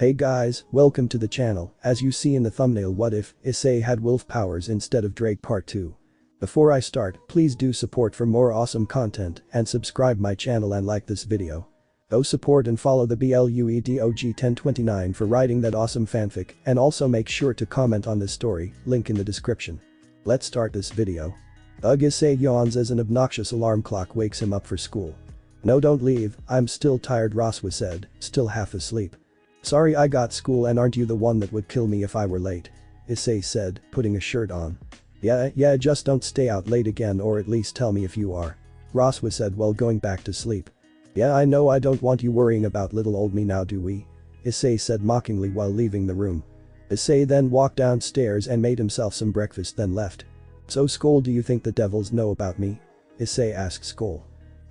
Hey guys, welcome to the channel. As you see in the thumbnail, what if Issei had wolf powers instead of Draig part 2. Before I start, please do support for more awesome content and subscribe my channel and like this video. Go support and follow the BLUEDOG1029 for writing that awesome fanfic, and also make sure to comment on this story, link in the description. Let's start this video. Issei yawns as an obnoxious alarm clock wakes him up for school. No, don't leave, I'm still tired, Roswa said, still half asleep. Sorry, I got school, and aren't you the one that would kill me if I were late? Issei said, putting a shirt on. Yeah, just don't stay out late again, or at least tell me if you are. Roswa said while going back to sleep. Yeah, I know, I don't want you worrying about little old me now, do we? Issei said mockingly while leaving the room. Issei then walked downstairs and made himself some breakfast, then left. So Skoll, do you think the devils know about me? Issei asked Skoll.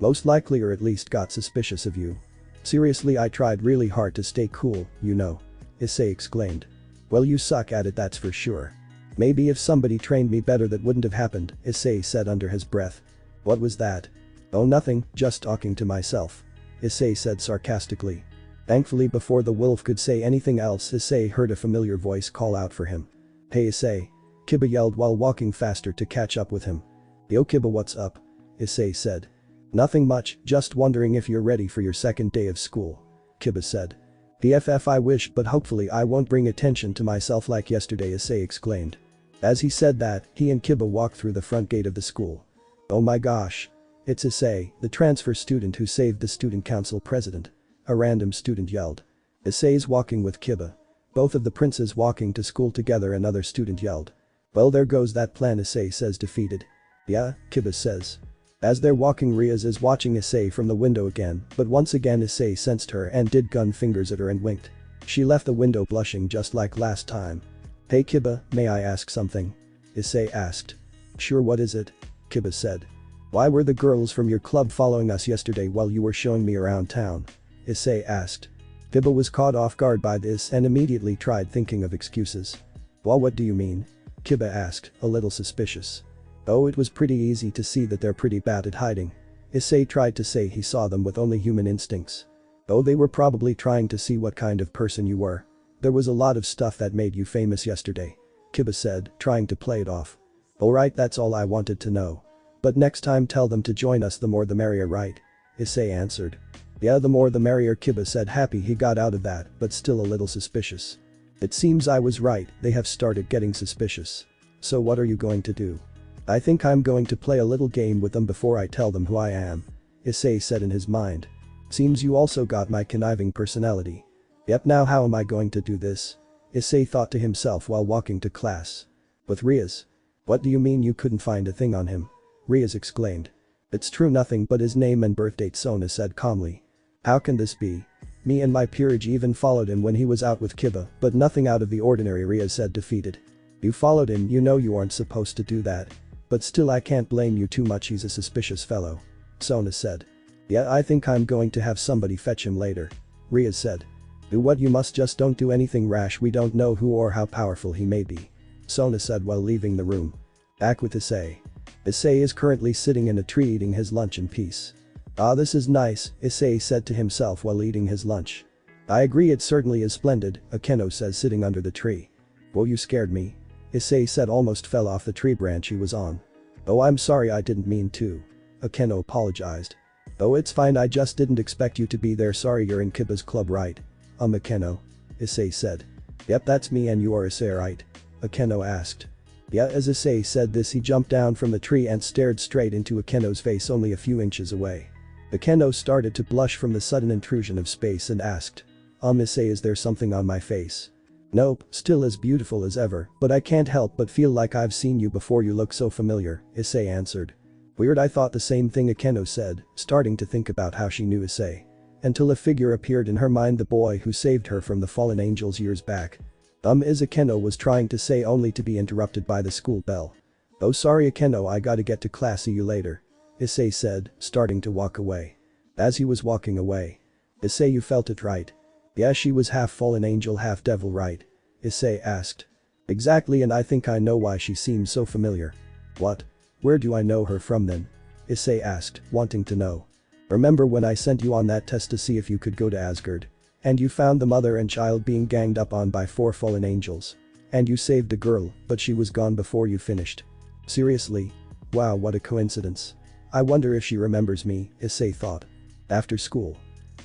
Most likely, or at least got suspicious of you. Seriously, I tried really hard to stay cool, you know. Issei exclaimed. Well, you suck at it, that's for sure. Maybe if somebody trained me better that wouldn't have happened, Issei said under his breath. What was that? Oh, nothing, just talking to myself. Issei said sarcastically. Thankfully, before the wolf could say anything else, Issei heard a familiar voice call out for him. Hey Issei. Kiba yelled while walking faster to catch up with him. Yo Kiba, what's up? Issei said. Nothing much, just wondering if you're ready for your second day of school. Kiba said. BFF, I wish, but hopefully I won't bring attention to myself like yesterday, Issei exclaimed. As he said that, he and Kiba walked through the front gate of the school. Oh my gosh. It's Issei, the transfer student who saved the student council president. A random student yelled. Issei's walking with Kiba. Both of the princes walking to school together, another student yelled. Well, there goes that plan, Issei says defeated. Yeah, Kiba says. As they're walking, Riaz is watching Issei from the window again, but once again Issei sensed her and did gun fingers at her and winked. She left the window blushing just like last time. Hey Kiba, may I ask something? Issei asked. Sure, what is it? Kiba said. Why were the girls from your club following us yesterday while you were showing me around town? Issei asked. Kiba was caught off guard by this and immediately tried thinking of excuses. Well, what do you mean? Kiba asked, a little suspicious. Oh, it was pretty easy to see that they're pretty bad at hiding. Issei tried to say he saw them with only human instincts. Oh, they were probably trying to see what kind of person you were. There was a lot of stuff that made you famous yesterday. Kiba said, trying to play it off. Alright, that's all I wanted to know. But next time tell them to join us, the more the merrier, right? Issei answered. Yeah, the more the merrier, Kiba said, happy he got out of that, but still a little suspicious. It seems I was right, they have started getting suspicious. So what are you going to do? I think I'm going to play a little game with them before I tell them who I am. Issei said in his mind. Seems you also got my conniving personality. Yep, now how am I going to do this? Issei thought to himself while walking to class. With Riaz. What do you mean you couldn't find a thing on him? Riaz exclaimed. It's true, nothing but his name and birthdate, Sona said calmly. How can this be? Me and my peerage even followed him when he was out with Kiba, but nothing out of the ordinary, Riaz said defeated. You followed him, you know you aren't supposed to do that. But still, I can't blame you too much, he's a suspicious fellow. Sona said. Yeah, I think I'm going to have somebody fetch him later. Riaz said. Do what you must, just don't do anything rash, we don't know who or how powerful he may be. Sona said while leaving the room. Back with Issei. Issei is currently sitting in a tree eating his lunch in peace. Ah, this is nice, Issei said to himself while eating his lunch. I agree, it certainly is splendid, Akeno says sitting under the tree. Well, you scared me. Issei said, almost fell off the tree branch he was on. Oh, I'm sorry, I didn't mean to. Akeno apologized. Oh, it's fine, I just didn't expect you to be there, sorry, you're in Kiba's club, right? Akeno. Issei said. Yep, that's me, and you are Issei, right? Akeno asked. Yeah, as Issei said this, he jumped down from the tree and stared straight into Akeno's face only a few inches away. Akeno started to blush from the sudden intrusion of space and asked. Issei, is there something on my face? Nope, still as beautiful as ever, but I can't help but feel like I've seen you before, you look so familiar, Issei answered. Weird, I thought the same thing, Akeno said, starting to think about how she knew Issei. Until a figure appeared in her mind, the boy who saved her from the fallen angels years back. Is Akeno was trying to say, only to be interrupted by the school bell. Oh, sorry Akeno, I gotta get to class, see you later. Issei said, starting to walk away. As he was walking away. Issei, you felt it, right? Yeah, she was half fallen angel, half devil, right? Issei asked. Exactly, and I think I know why she seems so familiar. What? Where do I know her from then? Issei asked, wanting to know. Remember when I sent you on that test to see if you could go to Asgard? And you found the mother and child being ganged up on by 4 fallen angels. And you saved the girl, but she was gone before you finished. Seriously? Wow, what a coincidence. I wonder if she remembers me, Issei thought. After school.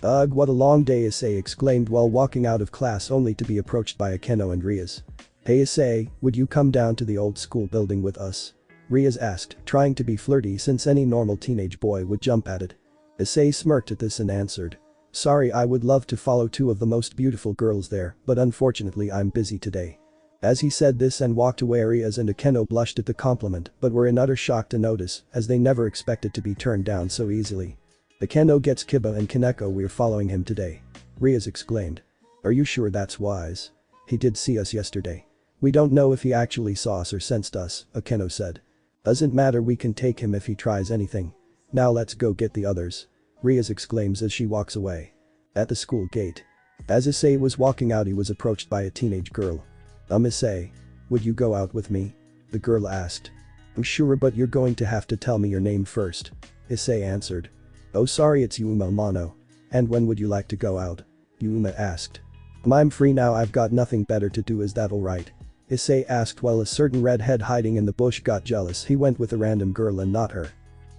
Ugh, what a long day, Issei exclaimed while walking out of class only to be approached by Akeno and Rias. Hey Issei, would you come down to the old school building with us? Rias asked, trying to be flirty since any normal teenage boy would jump at it. Issei smirked at this and answered. Sorry, I would love to follow 2 of the most beautiful girls there, but unfortunately I'm busy today. As he said this and walked away, Rias and Akeno blushed at the compliment but were in utter shock to notice as they never expected to be turned down so easily. Akeno gets Kiba and Kaneko, we're following him today. Rias exclaimed. Are you sure that's wise? He did see us yesterday. We don't know if he actually saw us or sensed us, Akeno said. Doesn't matter, we can take him if he tries anything. Now let's go get the others. Rias exclaims as she walks away. At the school gate. As Issei was walking out, he was approached by a teenage girl. Issei. Would you go out with me? The girl asked. I'm sure, but you're going to have to tell me your name first. Issei answered. Oh sorry, it's Yuma Amano. And when would you like to go out? Yuma asked. I'm free now, I've got nothing better to do, is that alright? Issei asked while a certain redhead hiding in the bush got jealous. He went with a random girl and not her.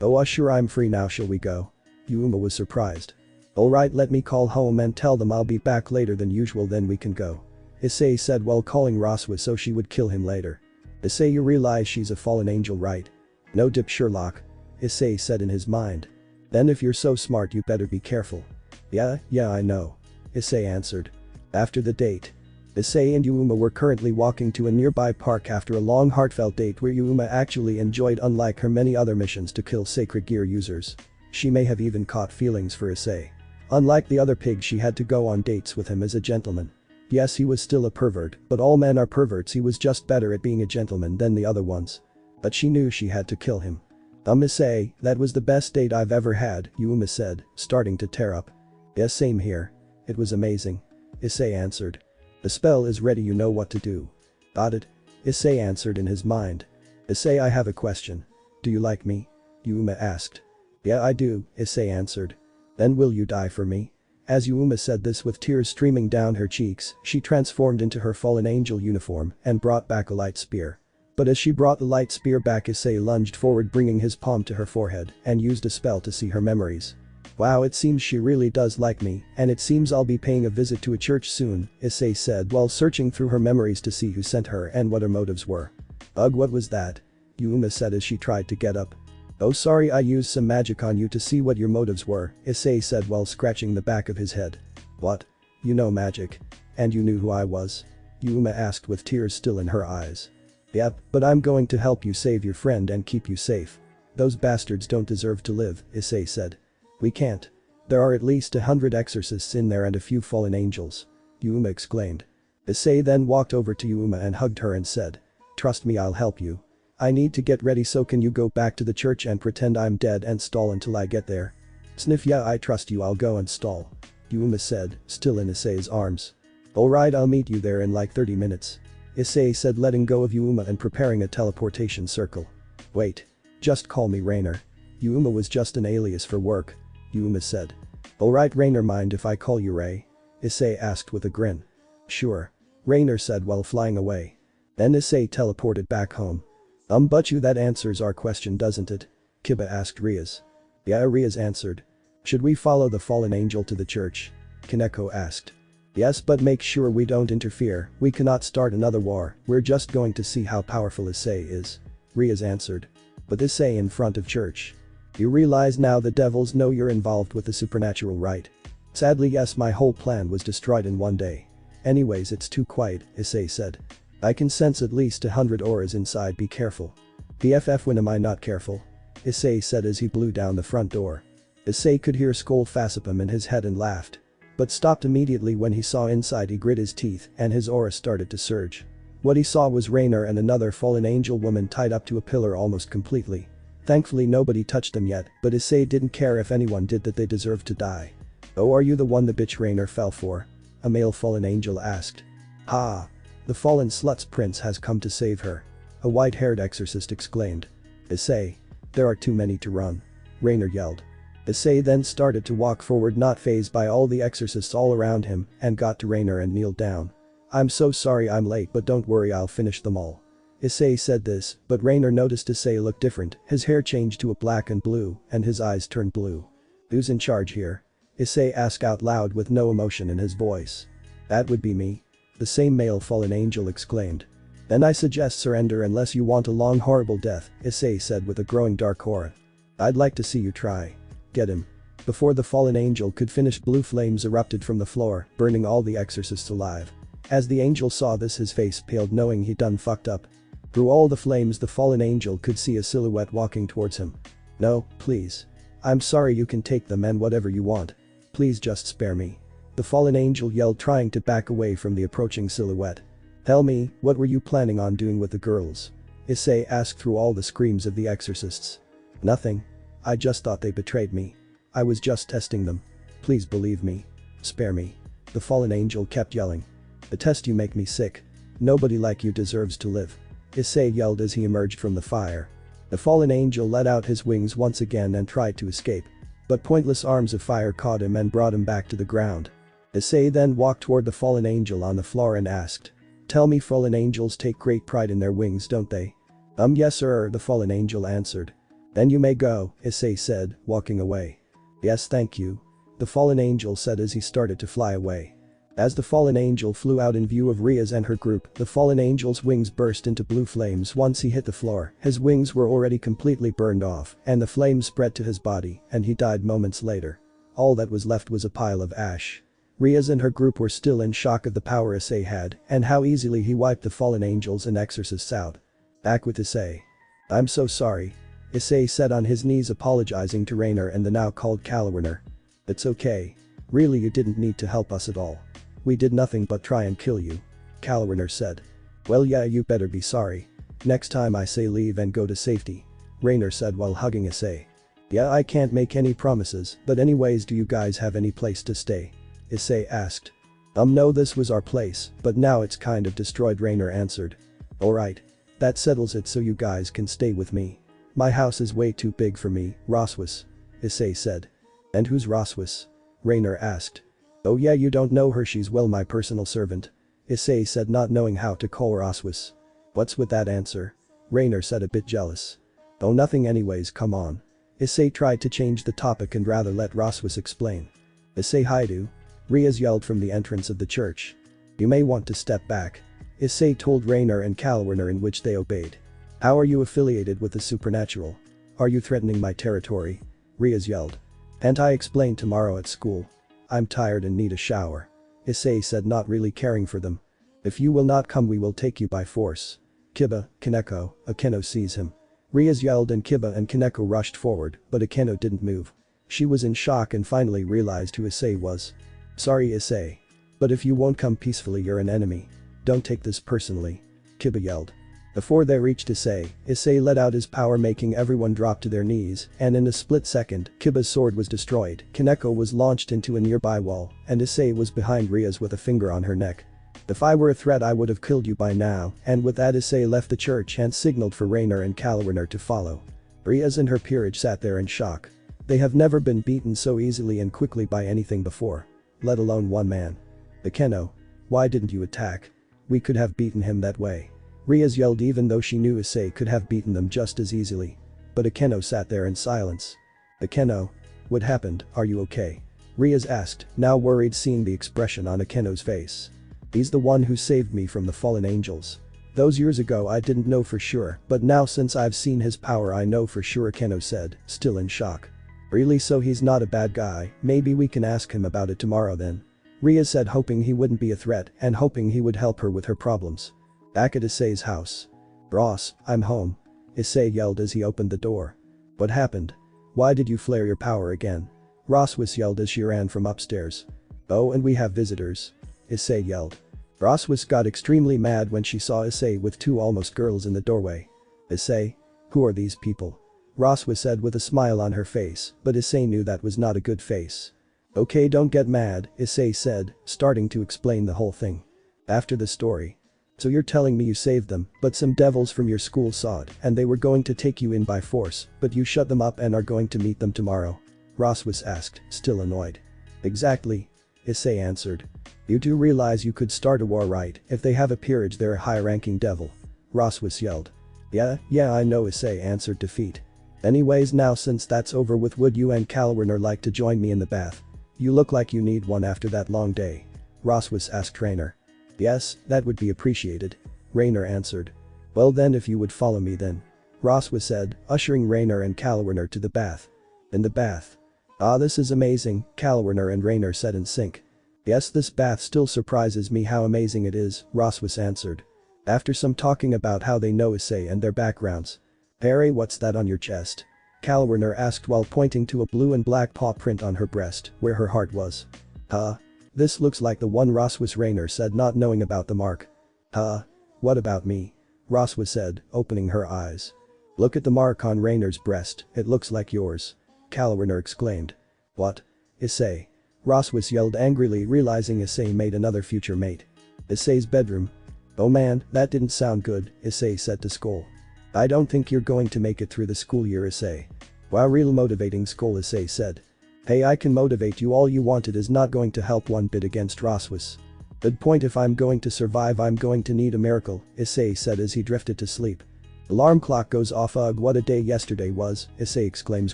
Oh sure, I'm free now, shall we go? Yuma was surprised. Alright, let me call home and tell them I'll be back later than usual, then we can go. Issei said while calling Roswa so she would kill him later. Issei, you realize she's a fallen angel, right? No dip, Sherlock. Issei said in his mind. Then if you're so smart you better be careful. Yeah, I know. Issei answered. After the date. Issei and Yuma were currently walking to a nearby park after a long heartfelt date where Yuma actually enjoyed, unlike her many other missions to kill sacred gear users. She may have even caught feelings for Issei. Unlike the other pigs, she had to go on dates with him as a gentleman. Yes, he was still a pervert, but all men are perverts, he was just better at being a gentleman than the other ones. But she knew she had to kill him. Issei, that was the best date I've ever had, Yuma said, starting to tear up. Yes, same here. It was amazing. Issei answered. The spell is ready, you know what to do. Got it? Issei answered in his mind. Issei, I have a question. Do you like me? Yuma asked. Yeah, I do, Issei answered. Then will you die for me? As Yuma said this with tears streaming down her cheeks, she transformed into her fallen angel uniform and brought back a light spear. But as she brought the light spear back, Issei lunged forward, bringing his palm to her forehead and used a spell to see her memories. Wow, it seems she really does like me, and it seems I'll be paying a visit to a church soon, Issei said while searching through her memories to see who sent her and what her motives were. Ugh, what was that? Yuma said as she tried to get up. Oh sorry, I used some magic on you to see what your motives were, Issei said while scratching the back of his head. What? You know magic? And you knew who I was? Yuma asked with tears still in her eyes. Yep, but I'm going to help you save your friend and keep you safe. Those bastards don't deserve to live, Issei said. We can't. There are at least 100 exorcists in there and a few fallen angels. Yuma exclaimed. Issei then walked over to Yuma and hugged her and said. Trust me, I'll help you. I need to get ready, so can you go back to the church and pretend I'm dead and stall until I get there? Sniff, yeah, I trust you, I'll go and stall. Yuma said, still in Issei's arms. Alright, I'll meet you there in like 30 minutes. Issei said, letting go of Yuma and preparing a teleportation circle. Wait. Just call me Rainer. Yuma was just an alias for work. Yuma said. Alright Rainer, mind if I call you Ray? Issei asked with a grin. Sure. Rainer said while flying away. Then Issei teleported back home. But you, that answers our question, doesn't it? Kiba asked Rias. Yeah, Rias answered. Should we follow the fallen angel to the church? Kaneko asked. Yes, but make sure we don't interfere, we cannot start another war, we're just going to see how powerful Issei is. Rias answered. But Issei in front of church. You realize now the devils know you're involved with the supernatural, right? Sadly yes, my whole plan was destroyed in one day. Anyways, it's too quiet, Issei said. I can sense at least 100 auras inside, be careful. BFF, when am I not careful? Issei said as he blew down the front door. Issei could hear Skull Fassipum in his head and laughed. But stopped immediately when he saw inside. He grit his teeth and his aura started to surge. What he saw was Rainer and another fallen angel woman tied up to a pillar almost completely. Thankfully nobody touched them yet, but Issei didn't care if anyone did, that they deserved to die. Oh, are you the one the bitch Rainer fell for? A male fallen angel asked. Ha! The fallen slut's prince has come to save her. A white-haired exorcist exclaimed. Issei. There are too many to run. Rainer yelled. Issei then started to walk forward, not fazed by all the exorcists all around him, and got to Rainer and kneeled down. "I'm so sorry I'm late, but don't worry, I'll finish them all." Issei said this, but Rainer noticed Issei looked different, his hair changed to a black and blue, and his eyes turned blue. "Who's in charge here?" Issei asked out loud with no emotion in his voice. "That would be me." The same male fallen angel exclaimed. "Then I suggest surrender unless you want a long horrible death," Issei said with a growing dark aura. "I'd like to see you try. Get him." Before the fallen angel could finish, blue flames erupted from the floor, burning all the exorcists alive. As the angel saw this, his face paled, knowing he'd done fucked up. Through all the flames, the fallen angel could see a silhouette walking towards him. "No, please. I'm sorry, you can take them and whatever you want. Please just spare me." The fallen angel yelled, trying to back away from the approaching silhouette. "Tell me, what were you planning on doing with the girls?" Issei asked through all the screams of the exorcists. "Nothing. I just thought they betrayed me. I was just testing them. Please believe me. Spare me." The fallen angel kept yelling. "The test you make me sick. Nobody like you deserves to live." Issei yelled as he emerged from the fire. The fallen angel let out his wings once again and tried to escape. But pointless arms of fire caught him and brought him back to the ground. Issei then walked toward the fallen angel on the floor and asked. "Tell me, fallen angels take great pride in their wings, don't they?" Yes sir," the fallen angel answered. "Then you may go," Issei said, walking away. "Yes, thank you," the fallen angel said as he started to fly away. As the fallen angel flew out in view of Riaz and her group, the fallen angel's wings burst into blue flames. Once he hit the floor, his wings were already completely burned off, and the flames spread to his body, and he died moments later. All that was left was a pile of ash. Riaz and her group were still in shock of the power Issei had, and how easily he wiped the fallen angels and exorcists out. Back with Issei. "I'm so sorry," Issei said on his knees, apologizing to Rainer and the now called Kalawiner. "It's okay. Really, you didn't need to help us at all. We did nothing but try and kill you," Kalawiner said. "Well yeah, you better be sorry. Next time I say leave and go to safety," Rainer said while hugging Issei. "Yeah, I can't make any promises, but anyways, do you guys have any place to stay?" Issei asked. No, this was our place, but now it's kind of destroyed," Rainer answered. "Alright. That settles it, so you guys can stay with me. My house is way too big for me, Roswis," Issei said. "And who's Roswis?" Rainer asked. "Oh yeah, you don't know her, she's well my personal servant," Issei said, not knowing how to call Roswis. "What's with that answer?" Rainer said, a bit jealous. "Oh nothing anyways, come on." Issei tried to change the topic and rather let Roswis explain. "Issei Haidu," Riaz yelled from the entrance of the church. "You may want to step back," Issei told Rainer and Kalawiner, in which they obeyed. "How are you affiliated with the supernatural? Are you threatening my territory?" Riaz yelled. "Can't I explain tomorrow at school? I'm tired and need a shower," Issei said, not really caring for them. "If you will not come, we will take you by force." "Kiba, Kaneko," Akeno sees him. Riaz yelled and Kiba and Kaneko rushed forward, but Akeno didn't move. She was in shock and finally realized who Issei was. "Sorry Issei. But if you won't come peacefully, you're an enemy. Don't take this personally," Kiba yelled. Before they reached Issei let out his power, making everyone drop to their knees, and in a split second, Kiba's sword was destroyed, Kaneko was launched into a nearby wall, and Issei was behind Riaz with a finger on her neck. "If I were a threat, I would have killed you by now," and with that Issei left the church and signaled for Rainer and Kalawiner to follow. Riaz and her peerage sat there in shock. They have never been beaten so easily and quickly by anything before. Let alone one man. "Akeno. Why didn't you attack? We could have beaten him that way," Riaz yelled, even though she knew Issei could have beaten them just as easily. But Akeno sat there in silence. "Akeno. What happened, are you okay?" Riaz asked, now worried seeing the expression on Akeno's face. "He's the one who saved me from the fallen angels. Those years ago I didn't know for sure, but now since I've seen his power I know for sure," Akeno said, still in shock. "Really, so he's not a bad guy? Maybe we can ask him about it tomorrow then," Riaz said, hoping he wouldn't be a threat and hoping he would help her with her problems. Back at Issei's house. "Ross, I'm home," Issei yelled as he opened the door. "What happened? Why did you flare your power again?" Roswis yelled as she ran from upstairs. "Oh, and we have visitors," Issei yelled. Roswis got extremely mad when she saw Issei with two almost girls in the doorway. "Issei? Who are these people?" Roswis said with a smile on her face, but Issei knew that was not a good face. "Okay, don't get mad," Issei said, starting to explain the whole thing. After the story. "So you're telling me you saved them, but some devils from your school saw it and they were going to take you in by force, but you shut them up and are going to meet them tomorrow?" Roswus asked, still annoyed. Exactly. Issei answered. You do realize you could start a war, right? If they have a peerage, they're a high-ranking devil. Roswus yelled. Yeah, I know, Issei answered, defeat. Anyways, now since that's over with, would you and Calwarner like to join me in the bath? You look like you need one after that long day. Roswus asked Raynor. Yes, that would be appreciated. Raynor answered. Well then, if you would follow me then. Roswus said, ushering Raynor and Calwarner to the bath. In the bath. Ah, this is amazing, Calwarner and Raynor said in sync. Yes, this bath still surprises me how amazing it is, Roswus answered. After some talking about how they know Issei and their backgrounds. Harry, what's that on your chest? Calwarner asked while pointing to a blue and black paw print on her breast, where her heart was. Huh? This looks like the one, Roswus, Raynor said, not knowing about the mark. Huh? What about me? Roswus said, opening her eyes. Look at the mark on Raynor's breast, it looks like yours. Calwarner exclaimed. What? Issei. Roswus yelled angrily, realizing Issei made another future mate. Issei's bedroom. Oh man, that didn't sound good, Issei said to Skoll. I don't think you're going to make it through the school year, Issei. Wow, real motivating, Skoll, Issei said. Hey, I can motivate you all you want, it is not going to help one bit against Roswus. Good point, if I'm going to survive I'm going to need a miracle, Issei said as he drifted to sleep. Alarm clock goes off. Ugh, what a day yesterday was, Issei exclaims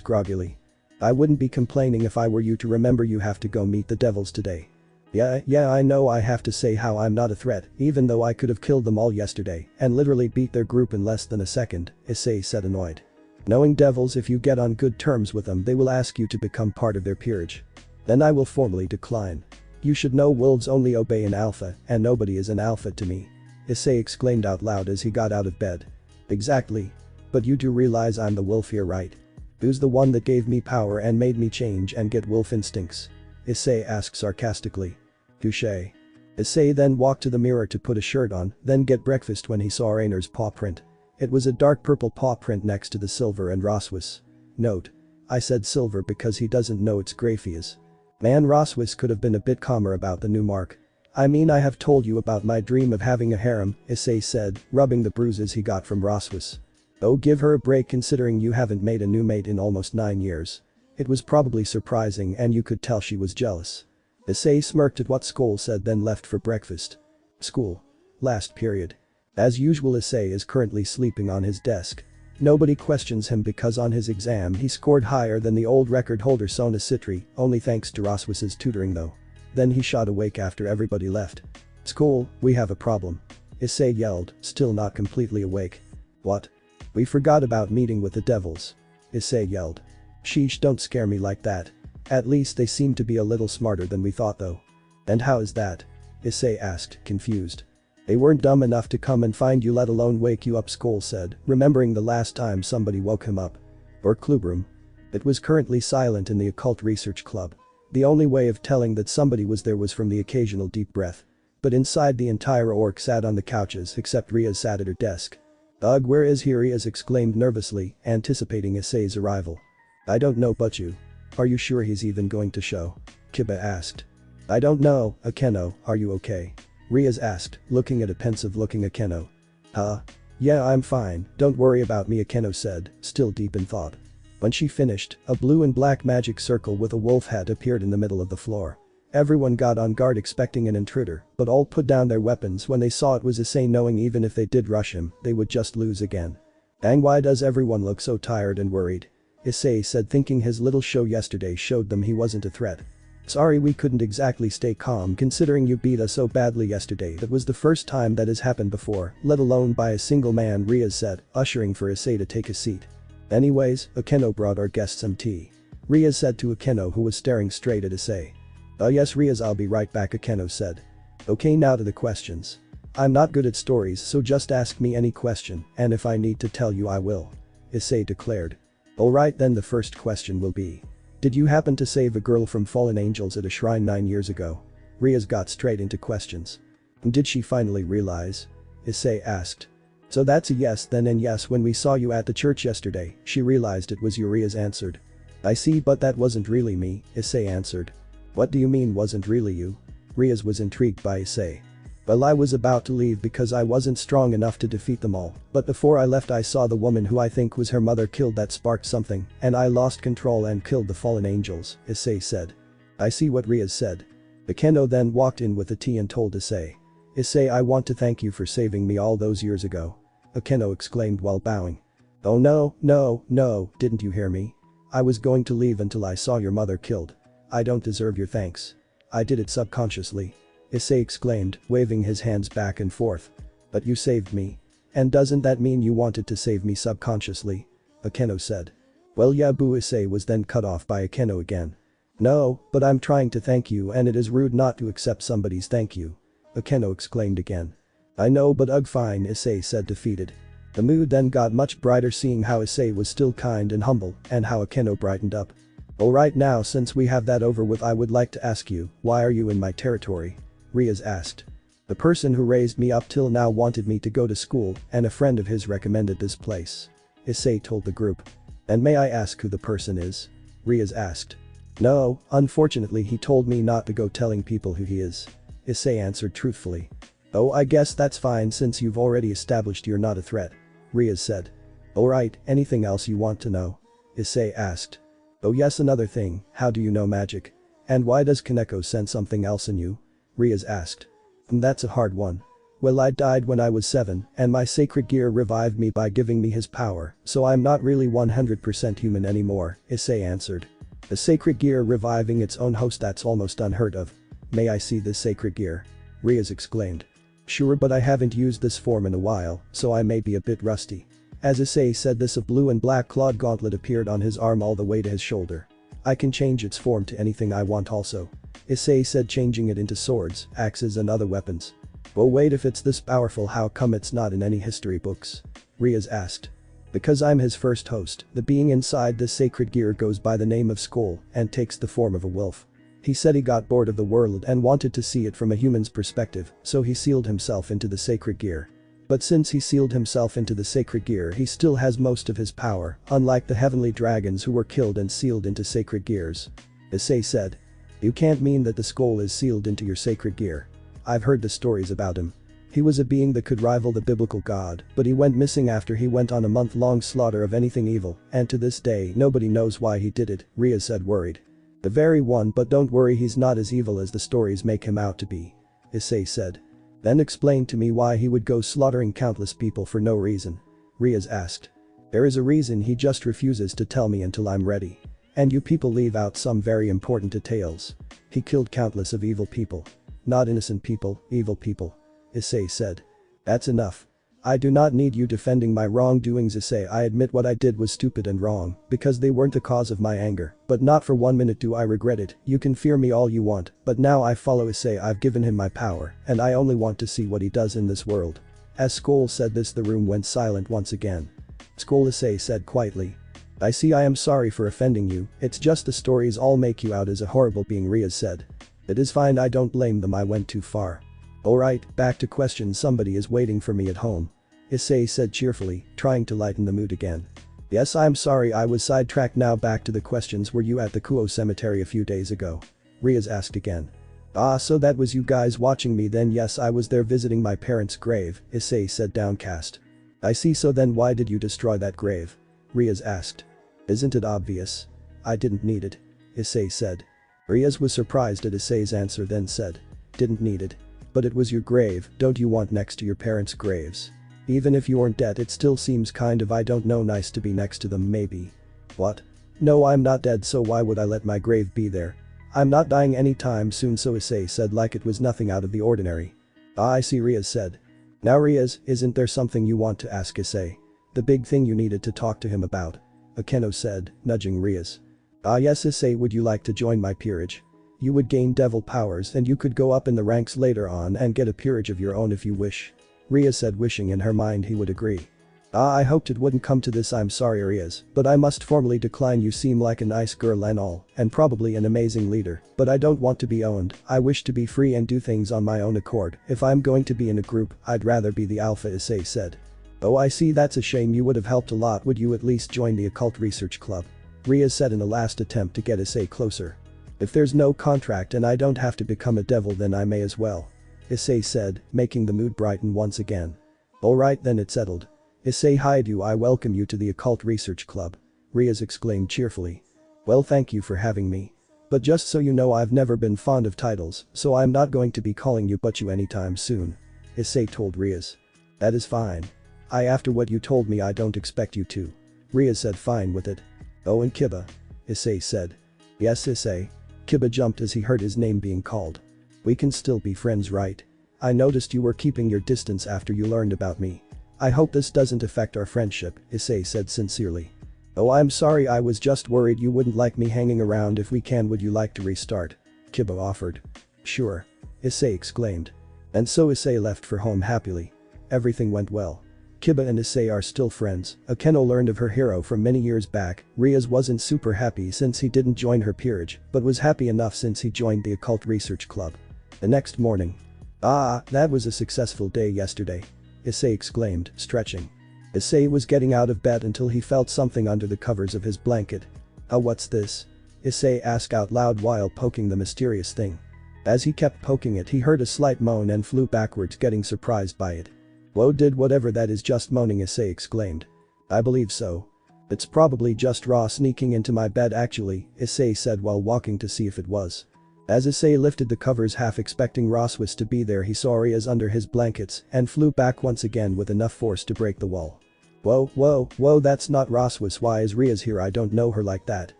groggily. I wouldn't be complaining if I were you, to remember you have to go meet the devils today. Yeah, I know. I have to say how I'm not a threat, even though I could have killed them all yesterday and literally beat their group in less than a second, Issei said, annoyed. Knowing devils, if you get on good terms with them they will ask you to become part of their peerage. Then I will formally decline. You should know wolves only obey an alpha, and nobody is an alpha to me. Issei exclaimed out loud as he got out of bed. Exactly. But you do realize I'm the wolf here, right? Who's the one that gave me power and made me change and get wolf instincts? Issei asked sarcastically. Touché. Issei then walked to the mirror to put a shirt on, then get breakfast when he saw Raynor's paw print. It was a dark purple paw print next to the silver and Roswus. Note. I said silver because he doesn't know it's Graphias. Man, Roswus could have been a bit calmer about the new mark. I mean, I have told you about my dream of having a harem, Issei said, rubbing the bruises he got from Roswus. Oh, give her a break considering you haven't made a new mate in almost 9 years. It was probably surprising and you could tell she was jealous. Issei smirked at what Skoll said, then left for breakfast. School. Last period. As usual, Issei is currently sleeping on his desk. Nobody questions him because on his exam he scored higher than the old record holder Sona Citri, only thanks to Roswus's tutoring though. Then he shot awake after everybody left. Skoll, we have a problem. Issei yelled, still not completely awake. What? We forgot about meeting with the devils. Issei yelled. Sheesh, don't scare me like that. At least they seem to be a little smarter than we thought though. And how is that? Issei asked, confused. They weren't dumb enough to come and find you, let alone wake you up, Skoll said, remembering the last time somebody woke him up. Or clubroom. It was currently silent in the occult research club. The only way of telling that somebody was there was from the occasional deep breath. But inside the entire orc sat on the couches except Riaz sat at her desk. Ugh, where is he? Riaz exclaimed nervously, anticipating Issei's arrival. I don't know, but you. Are you sure he's even going to show? Kiba asked. I don't know, Akeno, are you okay? Riaz asked, looking at a pensive-looking Akeno. Huh? Yeah, I'm fine, don't worry about me, Akeno said, still deep in thought. When she finished, a blue and black magic circle with a wolf hat appeared in the middle of the floor. Everyone got on guard expecting an intruder, but all put down their weapons when they saw it was Issei, knowing even if they did rush him, they would just lose again. Dang, why does everyone look so tired and worried? Issei said, thinking his little show yesterday showed them he wasn't a threat. Sorry, we couldn't exactly stay calm considering you beat us so badly yesterday. That was the first time that has happened before, let alone by a single man, Riaz said, ushering for Issei to take a seat. Anyways, Akeno brought our guests some tea. Riaz said to Akeno, who was staring straight at Issei. Yes, Riaz, I'll be right back, Akeno said. Okay, now to the questions. I'm not good at stories, so just ask me any question, and if I need to tell you I will. Issei declared. Alright then, the first question will be. Did you happen to save a girl from fallen angels at a shrine 9 years ago? Riaz got straight into questions. And did she finally realize? Issei asked. So that's a yes then, and yes, when we saw you at the church yesterday, she realized it was you, Riaz answered. I see, but that wasn't really me, Issei answered. What do you mean wasn't really you? Riaz was intrigued by Issei. Well, I was about to leave because I wasn't strong enough to defeat them all, but before I left I saw the woman who I think was her mother killed. That sparked something, and I lost control and killed the fallen angels, Issei said. I see what Rias said. Akeno then walked in with the tea and told Issei. Issei, I want to thank you for saving me all those years ago. Akeno exclaimed while bowing. Oh no, didn't you hear me? I was going to leave until I saw your mother killed. I don't deserve your thanks. I did it subconsciously. Issei exclaimed, waving his hands back and forth. But you saved me. And doesn't that mean you wanted to save me subconsciously? Akeno said. Well yeah, boo. Issei was then cut off by Akeno again. No, but I'm trying to thank you and it is rude not to accept somebody's thank you. Akeno exclaimed again. I know, but ugh, fine, Issei said, defeated. The mood then got much brighter seeing how Issei was still kind and humble and how Akeno brightened up. Alright, now since we have that over with, I would like to ask you, why are you in my territory? Rias asked. The person who raised me up till now wanted me to go to school and a friend of his recommended this place. Issei told the group. And may I ask who the person is? Rias asked. No, unfortunately he told me not to go telling people who he is. Issei answered truthfully. Oh, I guess that's fine since you've already established you're not a threat. Rias said. Alright, anything else you want to know? Issei asked. Oh yes, another thing, how do you know magic? And why does Kaneko sense something else in you? Rias asked. That's a hard one. Well, I died when I was 7 and my sacred gear revived me by giving me his power, so I'm not really 100% human anymore, Issei answered. The sacred gear reviving its own host, that's almost unheard of. May I see this sacred gear? Rias exclaimed. Sure, but I haven't used this form in a while, so I may be a bit rusty. As Issei said this, a blue and black clawed gauntlet appeared on his arm all the way to his shoulder. I can change its form to anything I want also. Issei said, changing it into swords, axes and other weapons. Well, wait, if it's this powerful, how come it's not in any history books? Rias asked. Because I'm his first host, the being inside this sacred gear goes by the name of Skull and takes the form of a wolf. He said he got bored of the world and wanted to see it from a human's perspective, so he sealed himself into the sacred gear. But since he sealed himself into the sacred gear, he still has most of his power, unlike the heavenly dragons who were killed and sealed into sacred gears. Issei said. You can't mean that the Skull is sealed into your sacred gear. I've heard the stories about him. He was a being that could rival the biblical god, but he went missing after he went on a month-long slaughter of anything evil, and to this day nobody knows why he did it, Rias said, worried. The very one, but don't worry, he's not as evil as the stories make him out to be. Issei said. Then explain to me why he would go slaughtering countless people for no reason. Rias asked. There is a reason, he just refuses to tell me until I'm ready. And you people leave out some very important details. He killed countless of evil people. Not innocent people, evil people. Issei said. That's enough. I do not need you defending my wrongdoings, Issei. I admit what I did was stupid and wrong, because they weren't the cause of my anger, but not for 1 minute do I regret it. You can fear me all you want, but now I follow Issei. I've given him my power, and I only want to see what he does in this world. As Skull said this, the room went silent once again. Skull, Issei said quietly. I see, I am sorry for offending you, it's just the stories all make you out as a horrible being, Rias said. It is fine, I don't blame them, I went too far. Alright, back to questions, somebody is waiting for me at home. Issei said cheerfully, trying to lighten the mood again. Yes, I'm sorry, I was sidetracked. Now back to the questions. Were you at the Kuo cemetery a few days ago? Rias asked again. Ah, so that was you guys watching me then. Yes, I was there visiting my parents' grave, Issei said, downcast. I see, so then why did you destroy that grave? Rias asked. Isn't it obvious? I didn't need it. Issei said. Rias was surprised at Issei's answer, then said. Didn't need it. But it was your grave, don't you want next to your parents' graves? Even if you weren't dead, it still seems kind of, I don't know, nice to be next to them maybe. What? No, I'm not dead, so why would I let my grave be there? I'm not dying anytime soon, so Issei said, like it was nothing out of the ordinary. Ah, I see, Rias said. Now Rias, isn't there something you want to ask Issei? The big thing you needed to talk to him about. Akeno said, nudging Rias. Ah yes, Issei, would you like to join my peerage? You would gain devil powers and you could go up in the ranks later on and get a peerage of your own if you wish. Rias said, wishing in her mind he would agree. Ah, I hoped it wouldn't come to this. I'm sorry, Rias, but I must formally decline. You seem like a nice girl and all, and probably an amazing leader, but I don't want to be owned. I wish to be free and do things on my own accord. If I'm going to be in a group, I'd rather be the alpha, Issei said. Oh, I see, that's a shame. You would have helped a lot. Would you at least join the occult research club? Rias said in a last attempt to get Issei closer. If there's no contract and I don't have to become a devil, then I may as well. Issei said, making the mood brighten once again. Alright then, it's settled. Issei, hi, do I welcome you to the Occult Research Club. Riaz exclaimed cheerfully. Well, thank you for having me. But just so you know, I've never been fond of titles, so I'm not going to be calling you Butchu anytime soon. Issei told Riaz. That is fine. After what you told me, I don't expect you to. Riaz said, fine with it. Oh, and Kiba. Issei said. Yes, Issei. Kiba jumped as he heard his name being called. We can still be friends, right? I noticed you were keeping your distance after you learned about me. I hope this doesn't affect our friendship, Issei said sincerely. Oh, I'm sorry, I was just worried you wouldn't like me hanging around. If we can, would you like to restart? Kiba offered. Sure. Issei exclaimed. And so Issei left for home happily. Everything went well. Kiba and Issei are still friends. Akeno learned of her hero from many years back. Riaz wasn't super happy since he didn't join her peerage, but was happy enough since he joined the Occult Research Club. The next morning. That was a successful day yesterday. Issei exclaimed, stretching. Issei was getting out of bed until he felt something under the covers of his blanket. What's this? Issei asked out loud while poking the mysterious thing. As he kept poking it, he heard a slight moan and flew backwards, getting surprised by it. Whoa, did whatever that is just moaning, Issei exclaimed. I believe so. It's probably just Ra sneaking into my bed actually, Issei said while walking to see if it was. As Issei lifted the covers, half expecting Roswis to be there, he saw Riaz under his blankets and flew back once again with enough force to break the wall. Whoa, that's not Roswis. Why is Riaz here? I don't know her like that.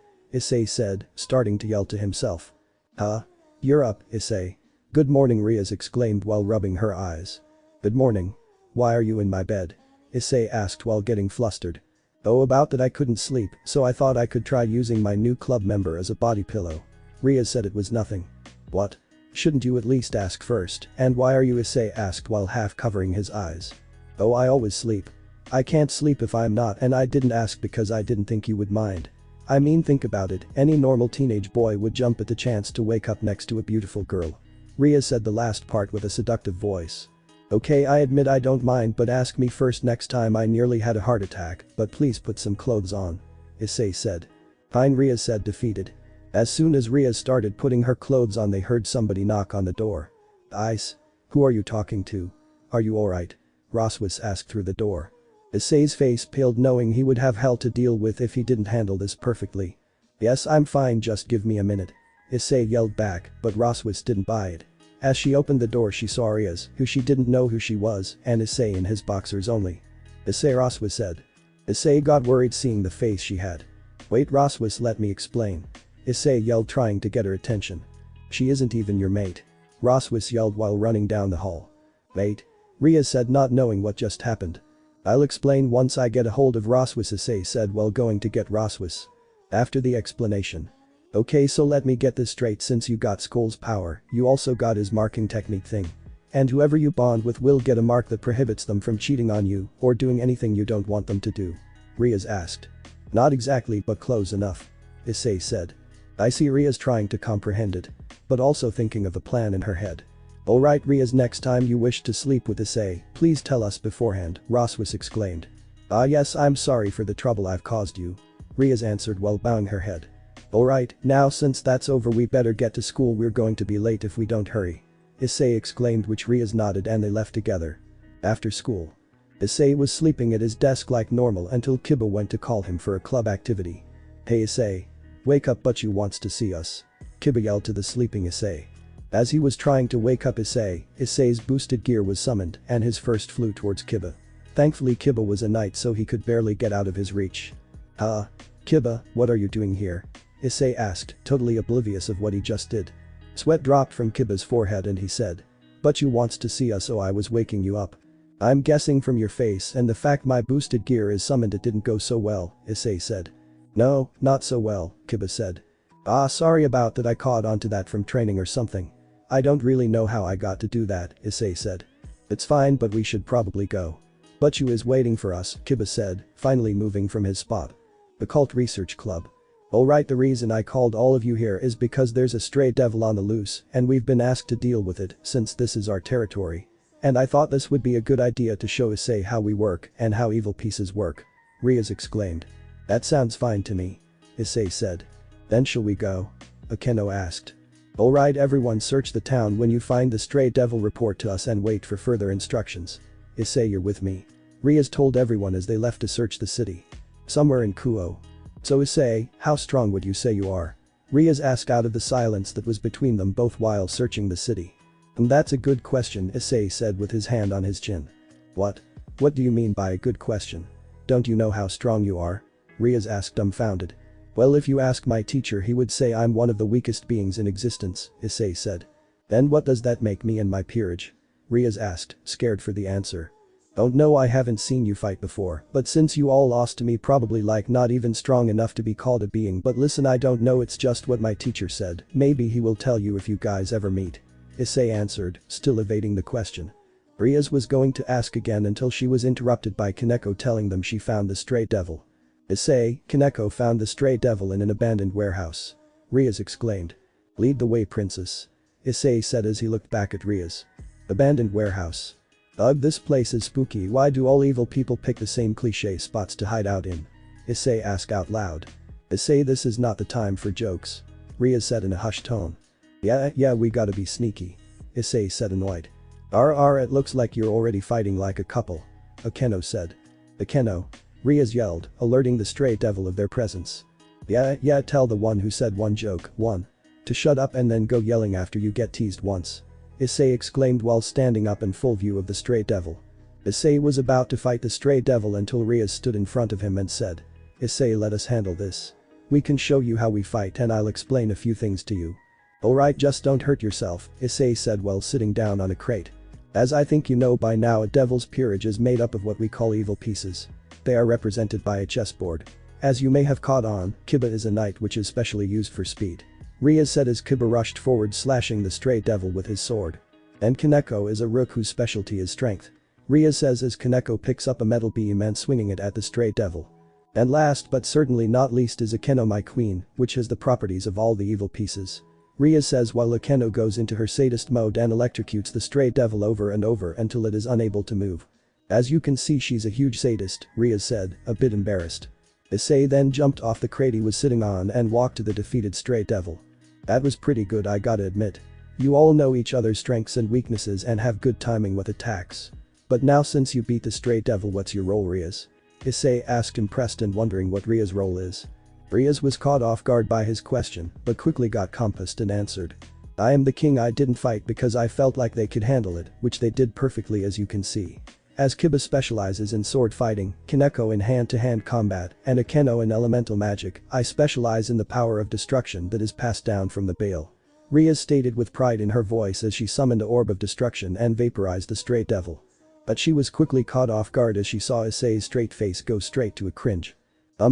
Issei said, starting to yell to himself. Huh? You're up, Issei. Good morning, Riaz exclaimed while rubbing her eyes. Good morning. Why are you in my bed? Issei asked while getting flustered. Oh, about that, I couldn't sleep, so I thought I could try using my new club member as a body pillow. Riaz said it was nothing. What? Shouldn't you at least ask first? And why are you? Issei asked while half covering his eyes. Oh, I always sleep. I can't sleep if I'm not, and I didn't ask because I didn't think you would mind. I mean, think about it, any normal teenage boy would jump at the chance to wake up next to a beautiful girl. Riaz said the last part with a seductive voice. Okay, I admit I don't mind, but ask me first next time. I nearly had a heart attack, but please put some clothes on. Issei said. Fine, Riaz said, defeated. As soon as Riaz started putting her clothes on, they heard somebody knock on the door. Ice? Who are you talking to? Are you alright? Roswis asked through the door. Issei's face paled, knowing he would have hell to deal with if he didn't handle this perfectly. Yes, I'm fine, just give me a minute. Issei yelled back, but Roswis didn't buy it. As she opened the door, she saw Riaz, who she didn't know who she was, and Issei in his boxers only. Issei, Roswis said. Issei got worried seeing the face she had. Wait, Roswis, let me explain. Issei yelled, trying to get her attention. She isn't even your mate. Roswis yelled while running down the hall. Mate? Riaz said, not knowing what just happened. I'll explain once I get a hold of Roswis, Issei said while going to get Roswis. After the explanation. Okay, so let me get this straight, since you got Skull's power, you also got his marking technique thing. And whoever you bond with will get a mark that prohibits them from cheating on you or doing anything you don't want them to do. Riaz asked. Not exactly, but close enough. Issei said. I see. Riaz trying to comprehend it. But also thinking of a plan in her head. Alright, Riaz, next time you wish to sleep with Issei, please tell us beforehand, Roswis exclaimed. Yes, I'm sorry for the trouble I've caused you. Riaz answered while bowing her head. Alright, now since that's over, we better get to school. We're going to be late if we don't hurry. Issei exclaimed, which Riaz nodded, and they left together. After school. Issei was sleeping at his desk like normal until Kiba went to call him for a club activity. Hey Issei. Wake up, Butchu wants to see us. Kiba yelled to the sleeping Issei. As he was trying to wake up Issei, Issei's boosted gear was summoned and his first flew towards Kiba. Thankfully Kiba was a knight, so he could barely get out of his reach. Kiba, what are you doing here? Issei asked, totally oblivious of what he just did. Sweat dropped from Kiba's forehead and he said. Butchu wants to see us, so I was waking you up. I'm guessing from your face and the fact my boosted gear is summoned it didn't go so well, Issei said. No, not so well, Kiba said. Sorry about that, I caught onto that from training or something. I don't really know how I got to do that, Issei said. It's fine, but we should probably go. Butchu is waiting for us, Kiba said, finally moving from his spot. The Cult Research Club. Alright, the reason I called all of you here is because there's a stray devil on the loose and we've been asked to deal with it since this is our territory. And I thought this would be a good idea to show Issei how we work and how evil pieces work. Riaz exclaimed. That sounds fine to me. Issei said. Then shall we go? Akeno asked. Alright everyone, search the town. When you find the stray devil, report to us and wait for further instructions. Issei, you're with me. Rias told everyone as they left to search the city. Somewhere in Kuo. So Issei, how strong would you say you are? Rias asked out of the silence that was between them both while searching the city. That's a good question, Issei said with his hand on his chin. What? What do you mean by a good question? Don't you know how strong you are? Rias asked, dumbfounded. Well, if you ask my teacher, he would say I'm one of the weakest beings in existence, Issei said. Then what does that make me in my peerage? Rias asked, scared for the answer. Oh no, I haven't seen you fight before, but since you all lost to me, probably like not even strong enough to be called a being. But listen, I don't know, it's just what my teacher said. Maybe he will tell you if you guys ever meet. Issei answered, still evading the question. Rias was going to ask again until she was interrupted by Kaneko telling them she found the stray devil. Issei, Kaneko found the stray devil in an abandoned warehouse. Rias exclaimed. Lead the way, princess. Issei said as he looked back at Rias. Abandoned warehouse. Ugh, this place is spooky. Why do all evil people pick the same cliché spots to hide out in? Issei asked out loud. Issei, this is not the time for jokes. Rias said in a hushed tone. Yeah, we gotta be sneaky. Issei said, annoyed. It looks like you're already fighting like a couple. Akeno said. Akeno? Rias yelled, alerting the stray devil of their presence. Yeah, tell the one who said one joke, one. To shut up and then go yelling after you get teased once. Issei exclaimed while standing up in full view of the stray devil. Issei was about to fight the stray devil until Rias stood in front of him and said. Issei, let us handle this. We can show you how we fight and I'll explain a few things to you. Alright, just don't hurt yourself, Issei said while sitting down on a crate. As I think you know by now, a devil's peerage is made up of what we call evil pieces. They are represented by a chessboard. As you may have caught on, Kiba is a knight which is specially used for speed. Rias said as Kiba rushed forward, slashing the stray devil with his sword. And Kaneko is a rook whose specialty is strength. Rias says as Kaneko picks up a metal beam and swinging it at the stray devil. And last but certainly not least is Akeno, my queen, which has the properties of all the evil pieces. Rias says while Akeno goes into her sadist mode and electrocutes the stray devil over and over until it is unable to move. As you can see, she's a huge sadist, Rias said, a bit embarrassed. Issei then jumped off the crate he was sitting on and walked to the defeated stray devil. That was pretty good, I gotta admit. You all know each other's strengths and weaknesses and have good timing with attacks. But now since you beat the stray devil, what's your role, Rias? Issei asked, impressed and wondering what Rias' role is. Rias was caught off guard by his question, but quickly got composed and answered. I am the king. I didn't fight because I felt like they could handle it, which they did perfectly, as you can see. As Kiba specializes in sword fighting, Kaneko in hand-to-hand combat, and Akeno in elemental magic, I specialize in the power of destruction that is passed down from the Baal. Rias stated with pride in her voice as she summoned the orb of destruction and vaporized the stray devil. But she was quickly caught off guard as she saw Issei's straight face go straight to a cringe.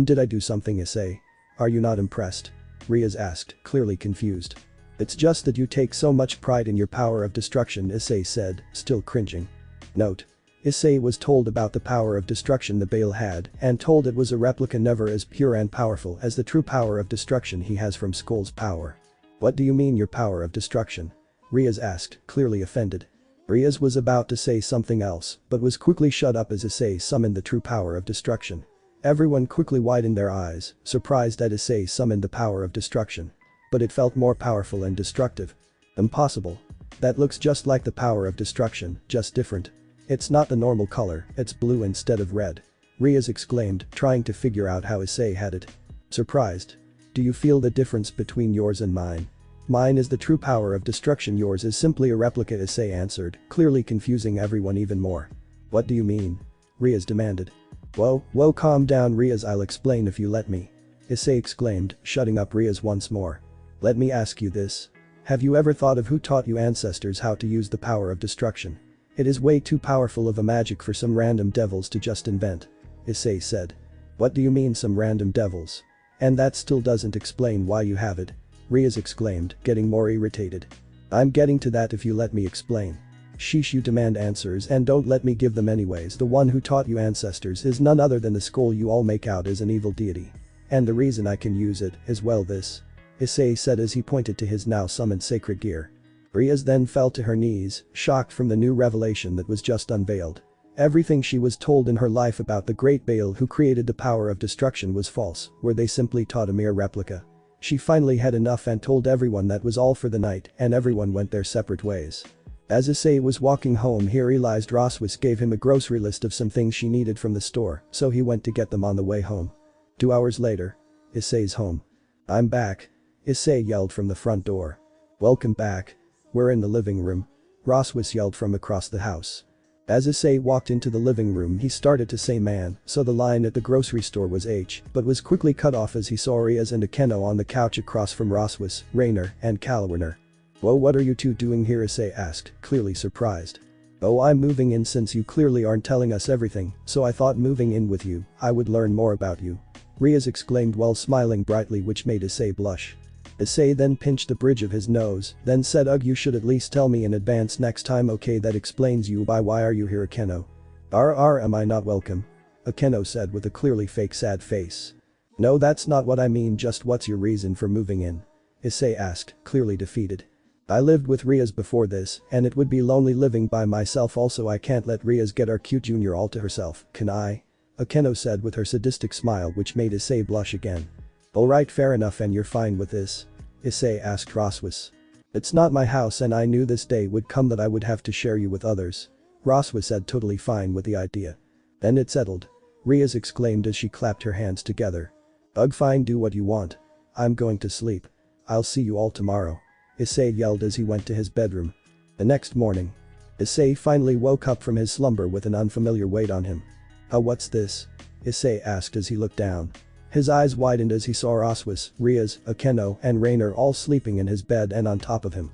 Did I do something, Issei? Are you not impressed? Rias asked, clearly confused. It's just that you take so much pride in your power of destruction, Issei said, still cringing. Note. Issei was told about the power of destruction the Baal had and told it was a replica, never as pure and powerful as the true power of destruction he has from Skull's power. What do you mean your power of destruction? Rias asked, clearly offended. Rias was about to say something else but was quickly shut up as Issei summoned the true power of destruction. Everyone quickly widened their eyes, surprised that Issei summoned the power of destruction. But it felt more powerful and destructive. Impossible. That looks just like the power of destruction, just different. It's not the normal color, it's blue instead of red. Rias exclaimed, trying to figure out how Issei had it. Surprised. Do you feel the difference between yours and mine? Mine is the true power of destruction, yours is simply a replica, Issei answered, clearly confusing everyone even more. What do you mean? Rias demanded. Whoa, calm down, Rias, I'll explain if you let me. Issei exclaimed, shutting up Rias once more. Let me ask you this. Have you ever thought of who taught you ancestors how to use the power of destruction? It is way too powerful of a magic for some random devils to just invent. Issei said. What do you mean some random devils? And that still doesn't explain why you have it. Rias exclaimed, getting more irritated. I'm getting to that if you let me explain. Sheesh, you demand answers and don't let me give them anyways. The one who taught you ancestors is none other than the skull you all make out as an evil deity. And the reason I can use it is well this. Issei said as he pointed to his now summoned sacred gear. Rias then fell to her knees, shocked from the new revelation that was just unveiled. Everything she was told in her life about the great Baal who created the power of destruction was false, where they simply taught a mere replica. She finally had enough and told everyone that was all for the night, and everyone went their separate ways. As Issei was walking home, he realized Roswis gave him a grocery list of some things she needed from the store, so he went to get them on the way home. 2 hours later. Issei's home. "I'm back," Issei yelled from the front door. "Welcome back. We're in the living room," Roswis yelled from across the house. As Issei walked into the living room, he started to say man, so the line at the grocery store was H, but was quickly cut off as he saw Riaz and Akeno on the couch across from Roswis, Rainer, and Kalwerner. "Well, what are you two doing here?" Issei asked, clearly surprised. "Oh, I'm moving in since you clearly aren't telling us everything, so I thought moving in with you, I would learn more about you," Riaz exclaimed while smiling brightly, which made Issei blush. Issei then pinched the bridge of his nose, then said, "Ugh, you should at least tell me in advance next time, okay? That explains you. Why are you here, Akeno?" Am I not welcome?" Akeno said with a clearly fake sad face. "No, that's not what I mean, just what's your reason for moving in?" Issei asked, clearly defeated. "I lived with Riaz before this, and it would be lonely living by myself. Also, I can't let Riaz get our cute junior all to herself, can I?" Akeno said with her sadistic smile, which made Issei blush again. "Alright, fair enough, and you're fine with this?" Issei asked Roswis. "It's not my house and I knew this day would come that I would have to share you with others," Roswis said, totally fine with the idea. "Then it's settled," Riaz exclaimed as she clapped her hands together. "Ugh, fine, do what you want. I'm going to sleep. I'll see you all tomorrow," Issei yelled as he went to his bedroom. The next morning. Issei finally woke up from his slumber with an unfamiliar weight on him. What's this?" Issei asked as he looked down. His eyes widened as he saw Roswis, Riaz, Akeno, and Rainer all sleeping in his bed and on top of him.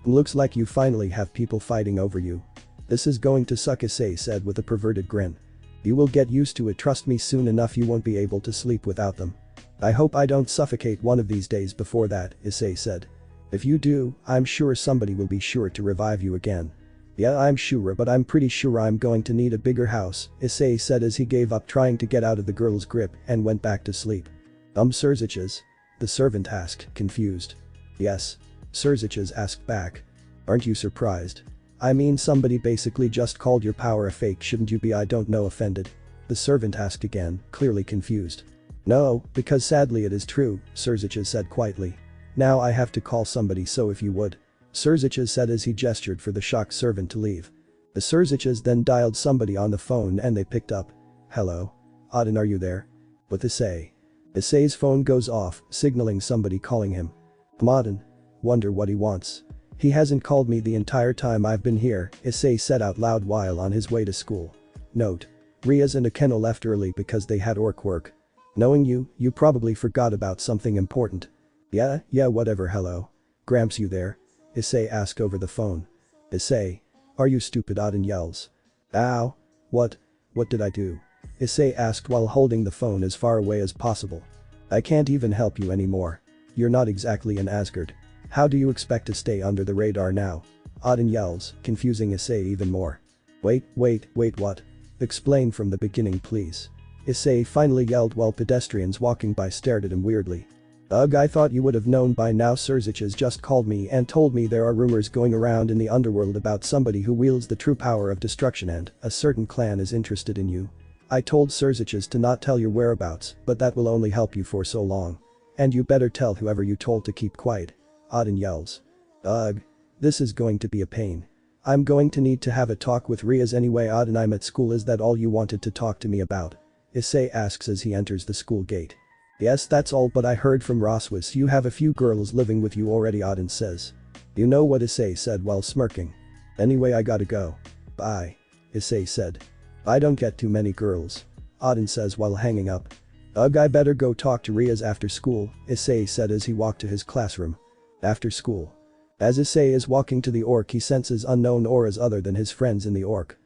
"Looks like you finally have people fighting over you. This is going to suck," Issei said with a perverted grin. "You will get used to it, trust me, soon enough you won't be able to sleep without them. I hope I don't suffocate one of these days before that," Issei said. "If you do, I'm sure somebody will be sure to revive you again." "Yeah, I'm sure, but I'm pretty sure I'm going to need a bigger house," Issei said as he gave up trying to get out of the girl's grip and went back to sleep. Surziches?" the servant asked, confused. "Yes," Surziches asked back. "Aren't you surprised? I mean, somebody basically just called your power a fake, shouldn't you be, I don't know, offended?" the servant asked again, clearly confused. "No, because sadly it is true," Surziches said quietly. "Now I have to call somebody, so if you would," Surziches said as he gestured for the shocked servant to leave. The Surziches then dialed somebody on the phone and they picked up. "Hello? Auden, are you there?" With Issei. Issei's phone goes off, signaling somebody calling him. "Auden. Wonder what he wants. He hasn't called me the entire time I've been here," Issei said out loud while on his way to school. Note. Riaz and Akeno left early because they had work. "Knowing you, you probably forgot about something important." Yeah, whatever. "Hello? Gramps, you there?" Issei asked over the phone. "Issei. Are you stupid?" Auden yells. "Ow. What did I do?" Issei asked while holding the phone as far away as possible. "I can't even help you anymore. You're not exactly in Asgard. How do you expect to stay under the radar now?" Auden yells, confusing Issei even more. Wait, what? Explain from the beginning, please." Issei finally yelled while pedestrians walking by stared at him weirdly. "Ugh, I thought you would have known by now. Surziches just called me and told me there are rumors going around in the underworld about somebody who wields the true power of destruction and a certain clan is interested in you. I told Surziches to not tell your whereabouts, but that will only help you for so long. And you better tell whoever you told to keep quiet." Auden yells. "Ugh. This is going to be a pain. I'm going to need to have a talk with Riaz anyway." "Auden, I'm at school. Is that all you wanted to talk to me about?" Issei asks as he enters the school gate. "Yes, that's all, but I heard from Roswis you have a few girls living with you already," Auden says. "You know what?" Issei said while smirking. "Anyway, I gotta go. Bye," Issei said. "I don't get too many girls," Auden says while hanging up. "Ugh, I better go talk to Riaz after school," Issei said as he walked to his classroom. After school. As Issei is walking to the orc, he senses unknown auras other than his friends in the orc.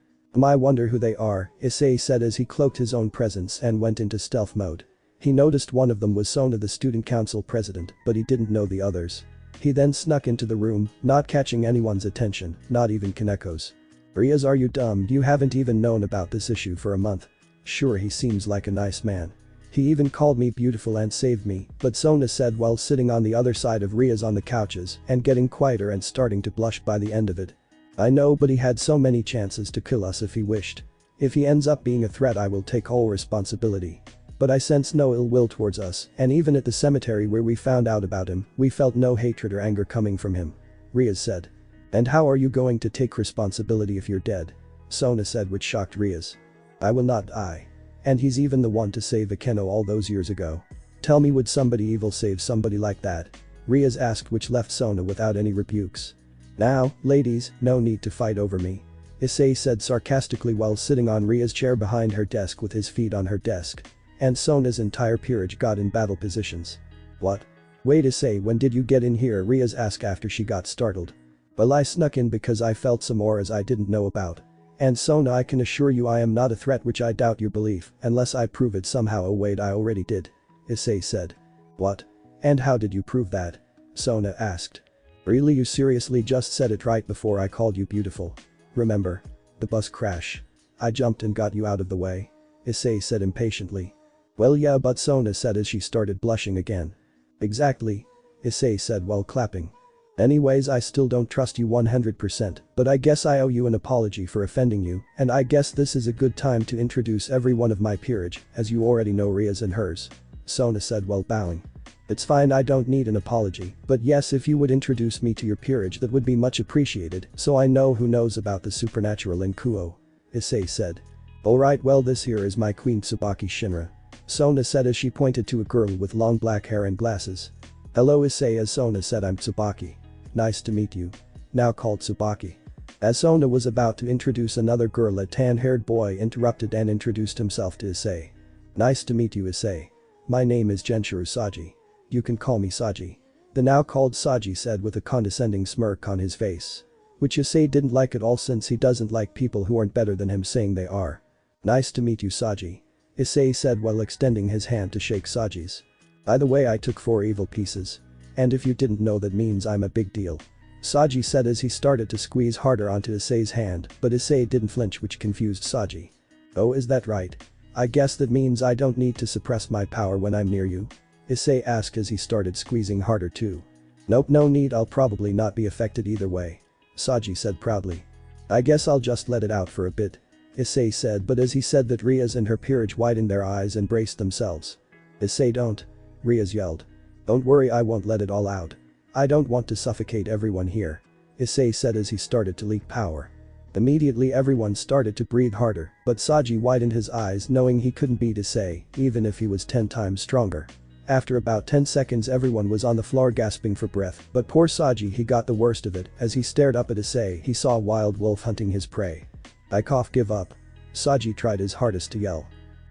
"I wonder who they are," Issei said as he cloaked his own presence and went into stealth mode. He noticed one of them was Sona, the student council president, but he didn't know the others. He then snuck into the room, not catching anyone's attention, not even Kaneko's. "Riaz, are you dumb? You haven't even known about this issue for a month." "Sure, he seems like a nice man. He even called me beautiful and saved me," but Sona said while sitting on the other side of Riaz on the couches and getting quieter and starting to blush by the end of it. "I know, but he had so many chances to kill us if he wished. If he ends up being a threat, I will take all responsibility. But I sense no ill will towards us, and even at the cemetery where we found out about him, we felt no hatred or anger coming from him. Riaz said. And how are you going to take responsibility if you're dead? Sona said, which shocked Riaz. I will not die. And he's even the one to save Akeno all those years ago. Tell me, would somebody evil save somebody like that? Riaz asked, which left Sona without any rebukes. Now, ladies, no need to fight over me. Issei said sarcastically while sitting on Ria's chair behind her desk with his feet on her desk. And Sona's entire peerage got in battle positions. What? Wait, Issei, when did you get in here? Riaz asked after she got startled. Well, I snuck in because I felt some auras I didn't know about. And Sona, I can assure you I am not a threat, which I doubt your belief, unless I prove it somehow. Oh wait, I already did. Issei said. What? And how did you prove that? Sona asked. Really, you seriously just said it right before I called you beautiful. Remember? The bus crash. I jumped and got you out of the way. Issei said impatiently. Well yeah, but Sona said as she started blushing again. Exactly. Issei said while clapping. Anyways, I still don't trust you 100%, but I guess I owe you an apology for offending you, and I guess this is a good time to introduce every one of my peerage, as you already know Ria's and hers. Sona said while bowing. It's fine, I don't need an apology, but yes, if you would introduce me to your peerage, that would be much appreciated, so I know who knows about the supernatural in Kuo. Issei said. Alright, well, this here is my queen Tsubaki Shinra. Sona said as she pointed to a girl with long black hair and glasses. Hello Issei, as Sona said, I'm Tsubaki. Nice to meet you. Now called Tsubaki. As Sona was about to introduce another girl, a tan-haired boy interrupted and introduced himself to Issei. Nice to meet you, Issei. My name is Genshiro Saji. You can call me Saji. The now called Saji said with a condescending smirk on his face. Which Issei didn't like at all, since he doesn't like people who aren't better than him saying they are. Nice to meet you, Saji. Issei said while extending his hand to shake Saji's. By the way, I took 4 evil pieces. And if you didn't know, that means I'm a big deal. Saji said as he started to squeeze harder onto Issei's hand, but Issei didn't flinch, which confused Saji. Oh, is that right? I guess that means I don't need to suppress my power when I'm near you? Issei asked as he started squeezing harder too. Nope, no need, I'll probably not be affected either way. Saji said proudly. I guess I'll just let it out for a bit. Issei said, but as he said that, Riaz and her peerage widened their eyes and braced themselves. Issei, don't. Riaz yelled. Don't worry, I won't let it all out. I don't want to suffocate everyone here. Issei said as he started to leak power. Immediately everyone started to breathe harder, but Saji widened his eyes knowing he couldn't beat Issei, even if he was 10 times stronger. After about 10 seconds everyone was on the floor gasping for breath, but poor Saji, he got the worst of it. As he stared up at Issei, he saw a wild wolf hunting his prey. I cough, give up. Saji tried his hardest to yell.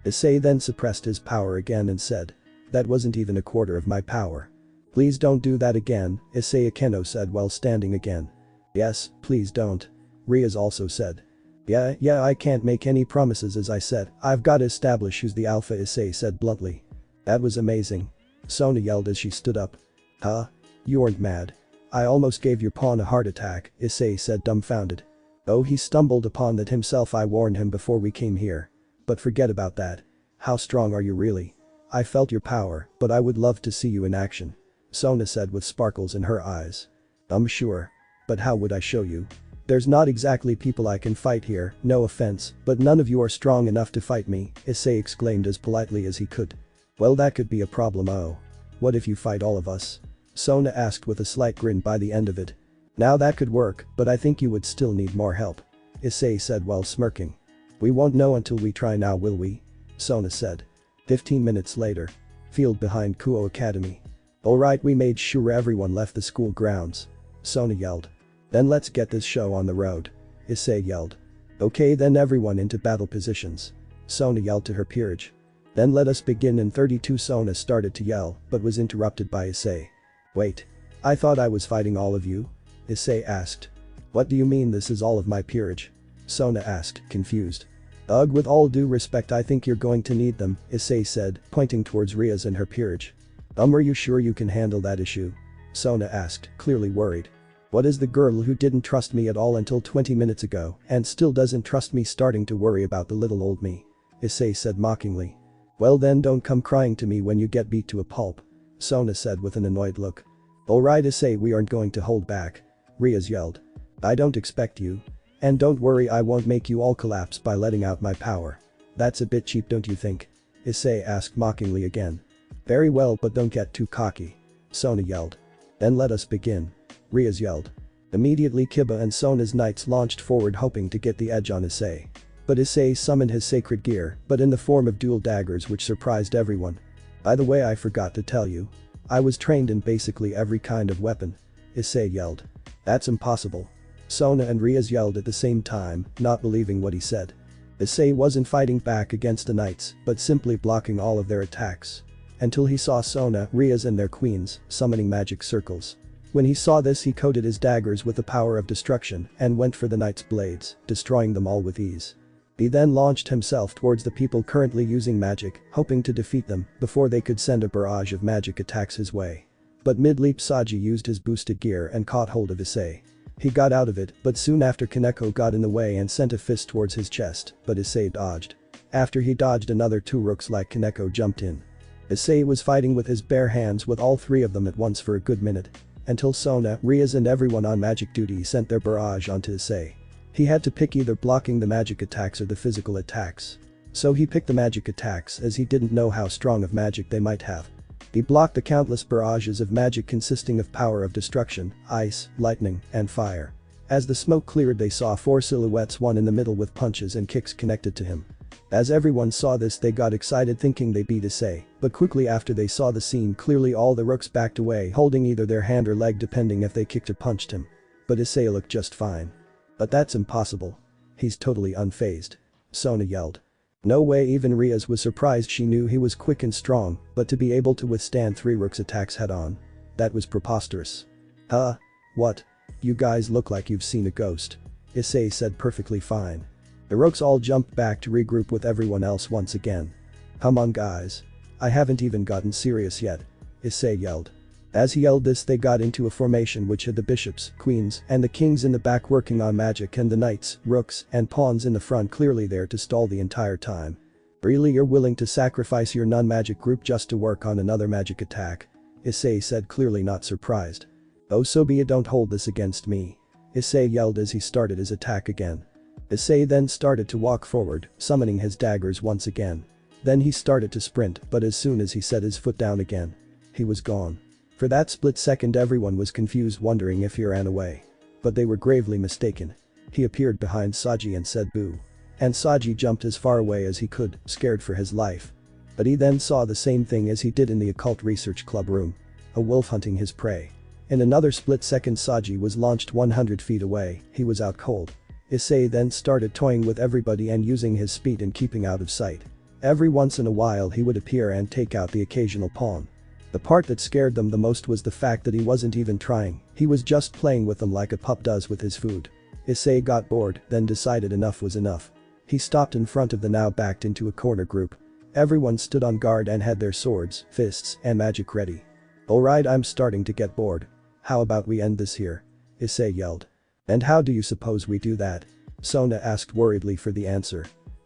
Issei then suppressed his power again and said. That wasn't even a quarter of my power. Please don't do that again, Issei Akeno said while standing again. Yes, please don't. Riaz also said. Yeah, I can't make any promises, as I said, I've got to establish who's the alpha, Issei said bluntly. That was amazing. Sona yelled as she stood up. Huh? You aren't mad. I almost gave your pawn a heart attack, Issei said dumbfounded. Oh, he stumbled upon that himself, I warned him before we came here. But forget about that. How strong are you really? I felt your power, but I would love to see you in action. Sona said with sparkles in her eyes. I'm sure. But how would I show you? There's not exactly people I can fight here, no offense, but none of you are strong enough to fight me, Issei exclaimed as politely as he could. Well, that could be a problem. Oh. What if you fight all of us? Sona asked with a slight grin by the end of it. Now that could work, but I think you would still need more help. Issei said while smirking. We won't know until we try, now will we? Sona said. 15 minutes later. Field behind Kuo Academy. Alright, we made sure everyone left the school grounds. Sona yelled. Then let's get this show on the road. Issei yelled. Okay, then everyone into battle positions. Sona yelled to her peerage. Then let us begin in 32. Sona started to yell, but was interrupted by Issei. Wait. I thought I was fighting all of you? Issei asked. What do you mean this is all of my peerage? Sona asked, confused. Ugh, with all due respect, I think you're going to need them, Issei said, pointing towards Riaz and her peerage. Are you sure you can handle that issue? Sona asked, clearly worried. What is the girl who didn't trust me at all until 20 minutes ago and still doesn't trust me starting to worry about the little old me? Issei said mockingly. Well then, don't come crying to me when you get beat to a pulp. Sona said with an annoyed look. Alright Issei, we aren't going to hold back. Riaz yelled. I don't expect you. And don't worry, I won't make you all collapse by letting out my power. That's a bit cheap, don't you think? Issei asked mockingly again. Very well, but don't get too cocky. Sona yelled. Then let us begin. Riaz yelled. Immediately Kiba and Sona's knights launched forward hoping to get the edge on Issei. But Issei summoned his sacred gear, but in the form of dual daggers, which surprised everyone. By the way, I forgot to tell you. I was trained in basically every kind of weapon. Issei yelled. That's impossible. Sona and Riaz yelled at the same time, not believing what he said. Issei wasn't fighting back against the knights, but simply blocking all of their attacks. Until he saw Sona, Riaz and their queens summoning magic circles. When he saw this, he coated his daggers with the power of destruction and went for the knights' blades, destroying them all with ease. He then launched himself towards the people currently using magic, hoping to defeat them before they could send a barrage of magic attacks his way. But mid-leap Saji used his boosted gear and caught hold of Issei. He got out of it, but soon after Kaneko got in the way and sent a fist towards his chest, but Issei dodged. After he dodged, another two rooks like Kaneko jumped in. Issei was fighting with his bare hands with all three of them at once for a good minute. Until Sona, Riaz and everyone on magic duty sent their barrage onto Issei. He had to pick either blocking the magic attacks or the physical attacks. So he picked the magic attacks as he didn't know how strong of magic they might have. He blocked the countless barrages of magic consisting of power of destruction, ice, lightning, and fire. As the smoke cleared, they saw four silhouettes, one in the middle with punches and kicks connected to him. As everyone saw this, they got excited thinking they beat Issei, but quickly after they saw the scene clearly, all the rooks backed away holding either their hand or leg depending if they kicked or punched him. But Issei looked just fine. But that's impossible. He's totally unfazed. Sona yelled. No way. Even Riaz was surprised. She knew he was quick and strong, but to be able to withstand three rooks' attacks head on. That was preposterous. Huh? What? You guys look like you've seen a ghost. Issei said perfectly fine. The rooks all jumped back to regroup with everyone else once again. Come on guys. I haven't even gotten serious yet. Issei yelled. As he yelled this, they got into a formation which had the bishops, queens, and the kings in the back working on magic and the knights, rooks, and pawns in the front clearly there to stall the entire time. Really, you're willing to sacrifice your non-magic group just to work on another magic attack? Issei said, clearly not surprised. Oh, so be it, don't hold this against me. Issei yelled as he started his attack again. Issei then started to walk forward, summoning his daggers once again. Then he started to sprint, but as soon as he set his foot down again, he was gone. For that split second everyone was confused, wondering if he ran away. But they were gravely mistaken. He appeared behind Saji and said boo. And Saji jumped as far away as he could, scared for his life. But he then saw the same thing as he did in the occult research club room. A wolf hunting his prey. In another split second Saji was launched 100 feet away. He was out cold. Issei then started toying with everybody and using his speed and keeping out of sight. Every once in a while he would appear and take out the occasional pawn. The part that scared them the most was the fact that he wasn't even trying, he was just playing with them like a pup does with his food. Issei got bored, then decided enough was enough. He stopped in front of the now backed into a corner group. Everyone stood on guard and had their swords, fists, and magic ready. Alright, I'm starting to get bored. How about we end this here? Issei yelled. And how do you suppose we do that? Sona asked worriedly for the answer.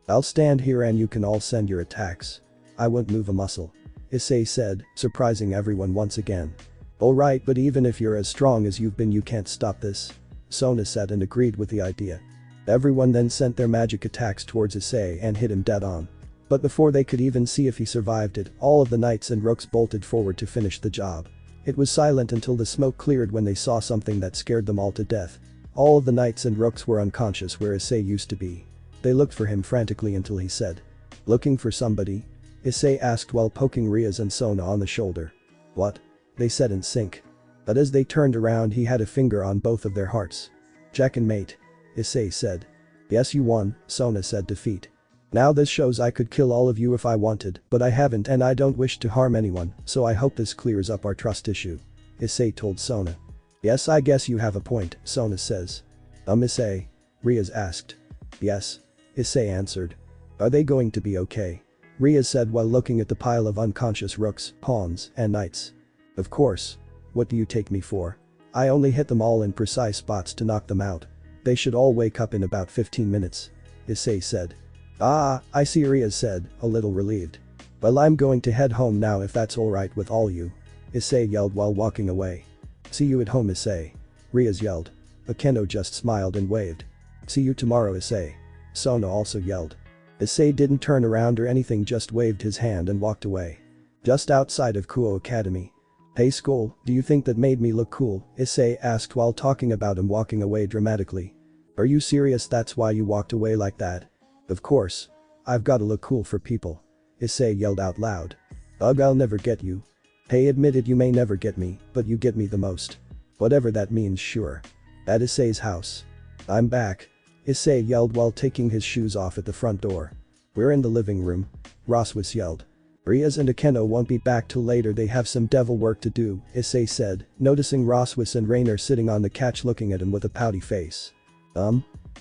I'll stand here and you can all send your attacks. I won't move a muscle. Issei said, surprising everyone once again. Alright, but even if you're as strong as you've been, you can't stop this. Sona said and agreed with the idea. Everyone then sent their magic attacks towards Issei and hit him dead on. But before they could even see if he survived it, all of the knights and rooks bolted forward to finish the job. It was silent until the smoke cleared when they saw something that scared them all to death. All of the knights and rooks were unconscious where Issei used to be. They looked for him frantically until he said, "Looking for somebody?" Issei asked while poking Riaz and Sona on the shoulder. "What?" they said in sync. But as they turned around, he had a finger on both of their hearts. "Checkmate," Issei said. "Yes, you won," Sona said, defeat. "Now this shows I could kill all of you if I wanted, but I haven't and I don't wish to harm anyone, so I hope this clears up our trust issue," Issei told Sona. "Yes, I guess you have a point," Sona says. Issei?" Riaz asked. "Yes," Issei answered. "Are they going to be okay?" Riaz said while looking at the pile of unconscious rooks, pawns, and knights. "Of course. What do you take me for? I only hit them all in precise spots to knock them out. They should all wake up in about 15 minutes. Issei said. "Ah, I see," Riaz said, a little relieved. "Well, I'm going to head home now if that's alright with all you," Issei yelled while walking away. "See you at home, Issei," Riaz yelled. Akeno just smiled and waved. "See you tomorrow, Issei," Sona also yelled. Issei didn't turn around or anything, just waved his hand and walked away. Just outside of Kuo Academy. "Hey school, do you think that made me look cool?" Issei asked while talking about him walking away dramatically. "Are you serious? That's why you walked away like that?" "Of course. I've gotta look cool for people." Issei yelled out loud. "Ugh, I'll never get you." "Hey, admit it, you may never get me, but you get me the most." "Whatever that means, sure." At Issei's house. "I'm back." Issei yelled while taking his shoes off at the front door. "We're in the living room." Roswis yelled. "Rias and Akeno won't be back till later, they have some devil work to do," Issei said, noticing Roswis and Rainer sitting on the couch looking at him with a pouty face.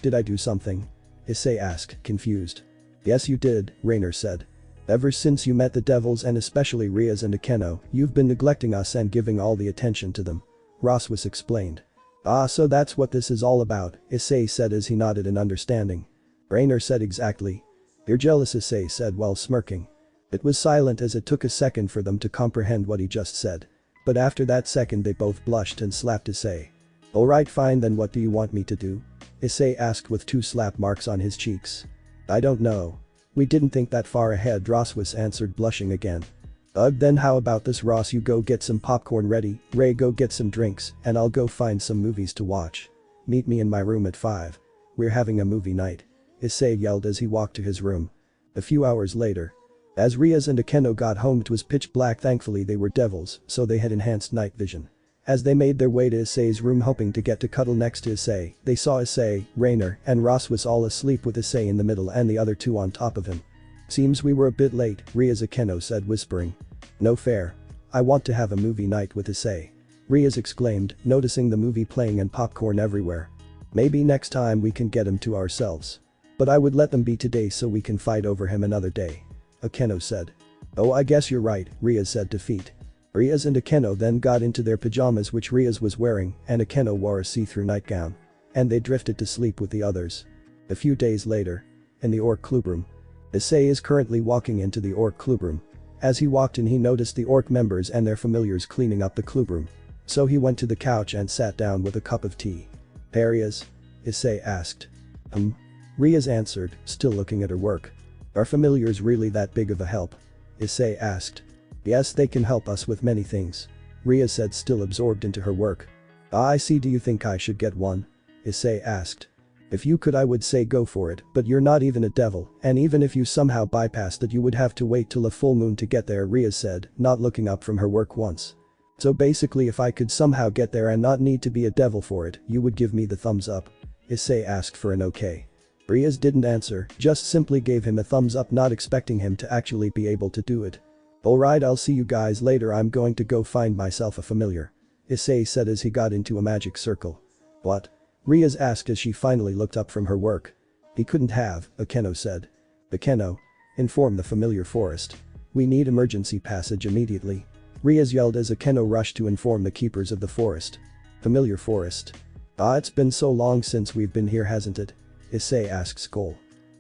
Did I do something?" Issei asked, confused. "Yes you did," Rainer said. "Ever since you met the devils and especially Rias and Akeno, you've been neglecting us and giving all the attention to them." Roswis explained. "Ah, so that's what this is all about," Issei said as he nodded in understanding. Rainer said, "Exactly." "You're jealous," Issei said while smirking. It was silent as it took a second for them to comprehend what he just said. But after that second they both blushed and slapped Issei. "Alright, fine, then what do you want me to do?" Issei asked with 2 slap marks on his cheeks. "I don't know. We didn't think that far ahead," Roswis answered, blushing again. "Ugh, then how about this, Ross, you go get some popcorn ready, Ray go get some drinks, and I'll go find some movies to watch. Meet me in my room at 5. We're having a movie night." Issei yelled as he walked to his room. A few hours later. As Rias and Akeno got home, it was pitch black. Thankfully they were devils, so they had enhanced night vision. As they made their way to Issei's room hoping to get to cuddle next to Issei, they saw Issei, Rainer, and Roswis all asleep with Issei in the middle and the other 2 on top of him. "Seems we were a bit late," Rias Akeno said, whispering. "No fair. I want to have a movie night with Issei," Rias exclaimed, noticing the movie playing and popcorn everywhere. "Maybe next time we can get him to ourselves. But I would let them be today so we can fight over him another day," Akeno said. "Oh, I guess you're right," Rias said, defeat. Rias and Akeno then got into their pajamas, which Rias was wearing, and Akeno wore a see-through nightgown. And they drifted to sleep with the others. A few days later. In the Orc Clubroom. Issei is currently walking into the Orc Clubroom. As he walked in, he noticed the Orc members and their familiars cleaning up the clubroom. So he went to the couch and sat down with a cup of tea. "Rias?" Issei asked. Rias answered, still looking at her work. "Are familiars really that big of a help?" Issei asked. "Yes, they can help us with many things," Rias said, still absorbed into her work. "Ah, I see, do you think I should get one?" Issei asked. "If you could, I would say go for it, but you're not even a devil, and even if you somehow bypassed that you would have to wait till a full moon to get there," Rias said, not looking up from her work once. "So basically if I could somehow get there and not need to be a devil for it, you would give me the thumbs up?" Issei asked for an okay. Rias didn't answer, just simply gave him a thumbs up, not expecting him to actually be able to do it. "Alright, I'll see you guys later, I'm going to go find myself a familiar," Issei said as he got into a magic circle. "What?" Rias asked as she finally looked up from her work. "He couldn't have," Akeno said. "Akeno. Inform the familiar forest. We need emergency passage immediately," Rias yelled as Akeno rushed to inform the keepers of the forest. "Familiar forest. Ah, it's been so long since we've been here, hasn't it?" Issei asked Skull.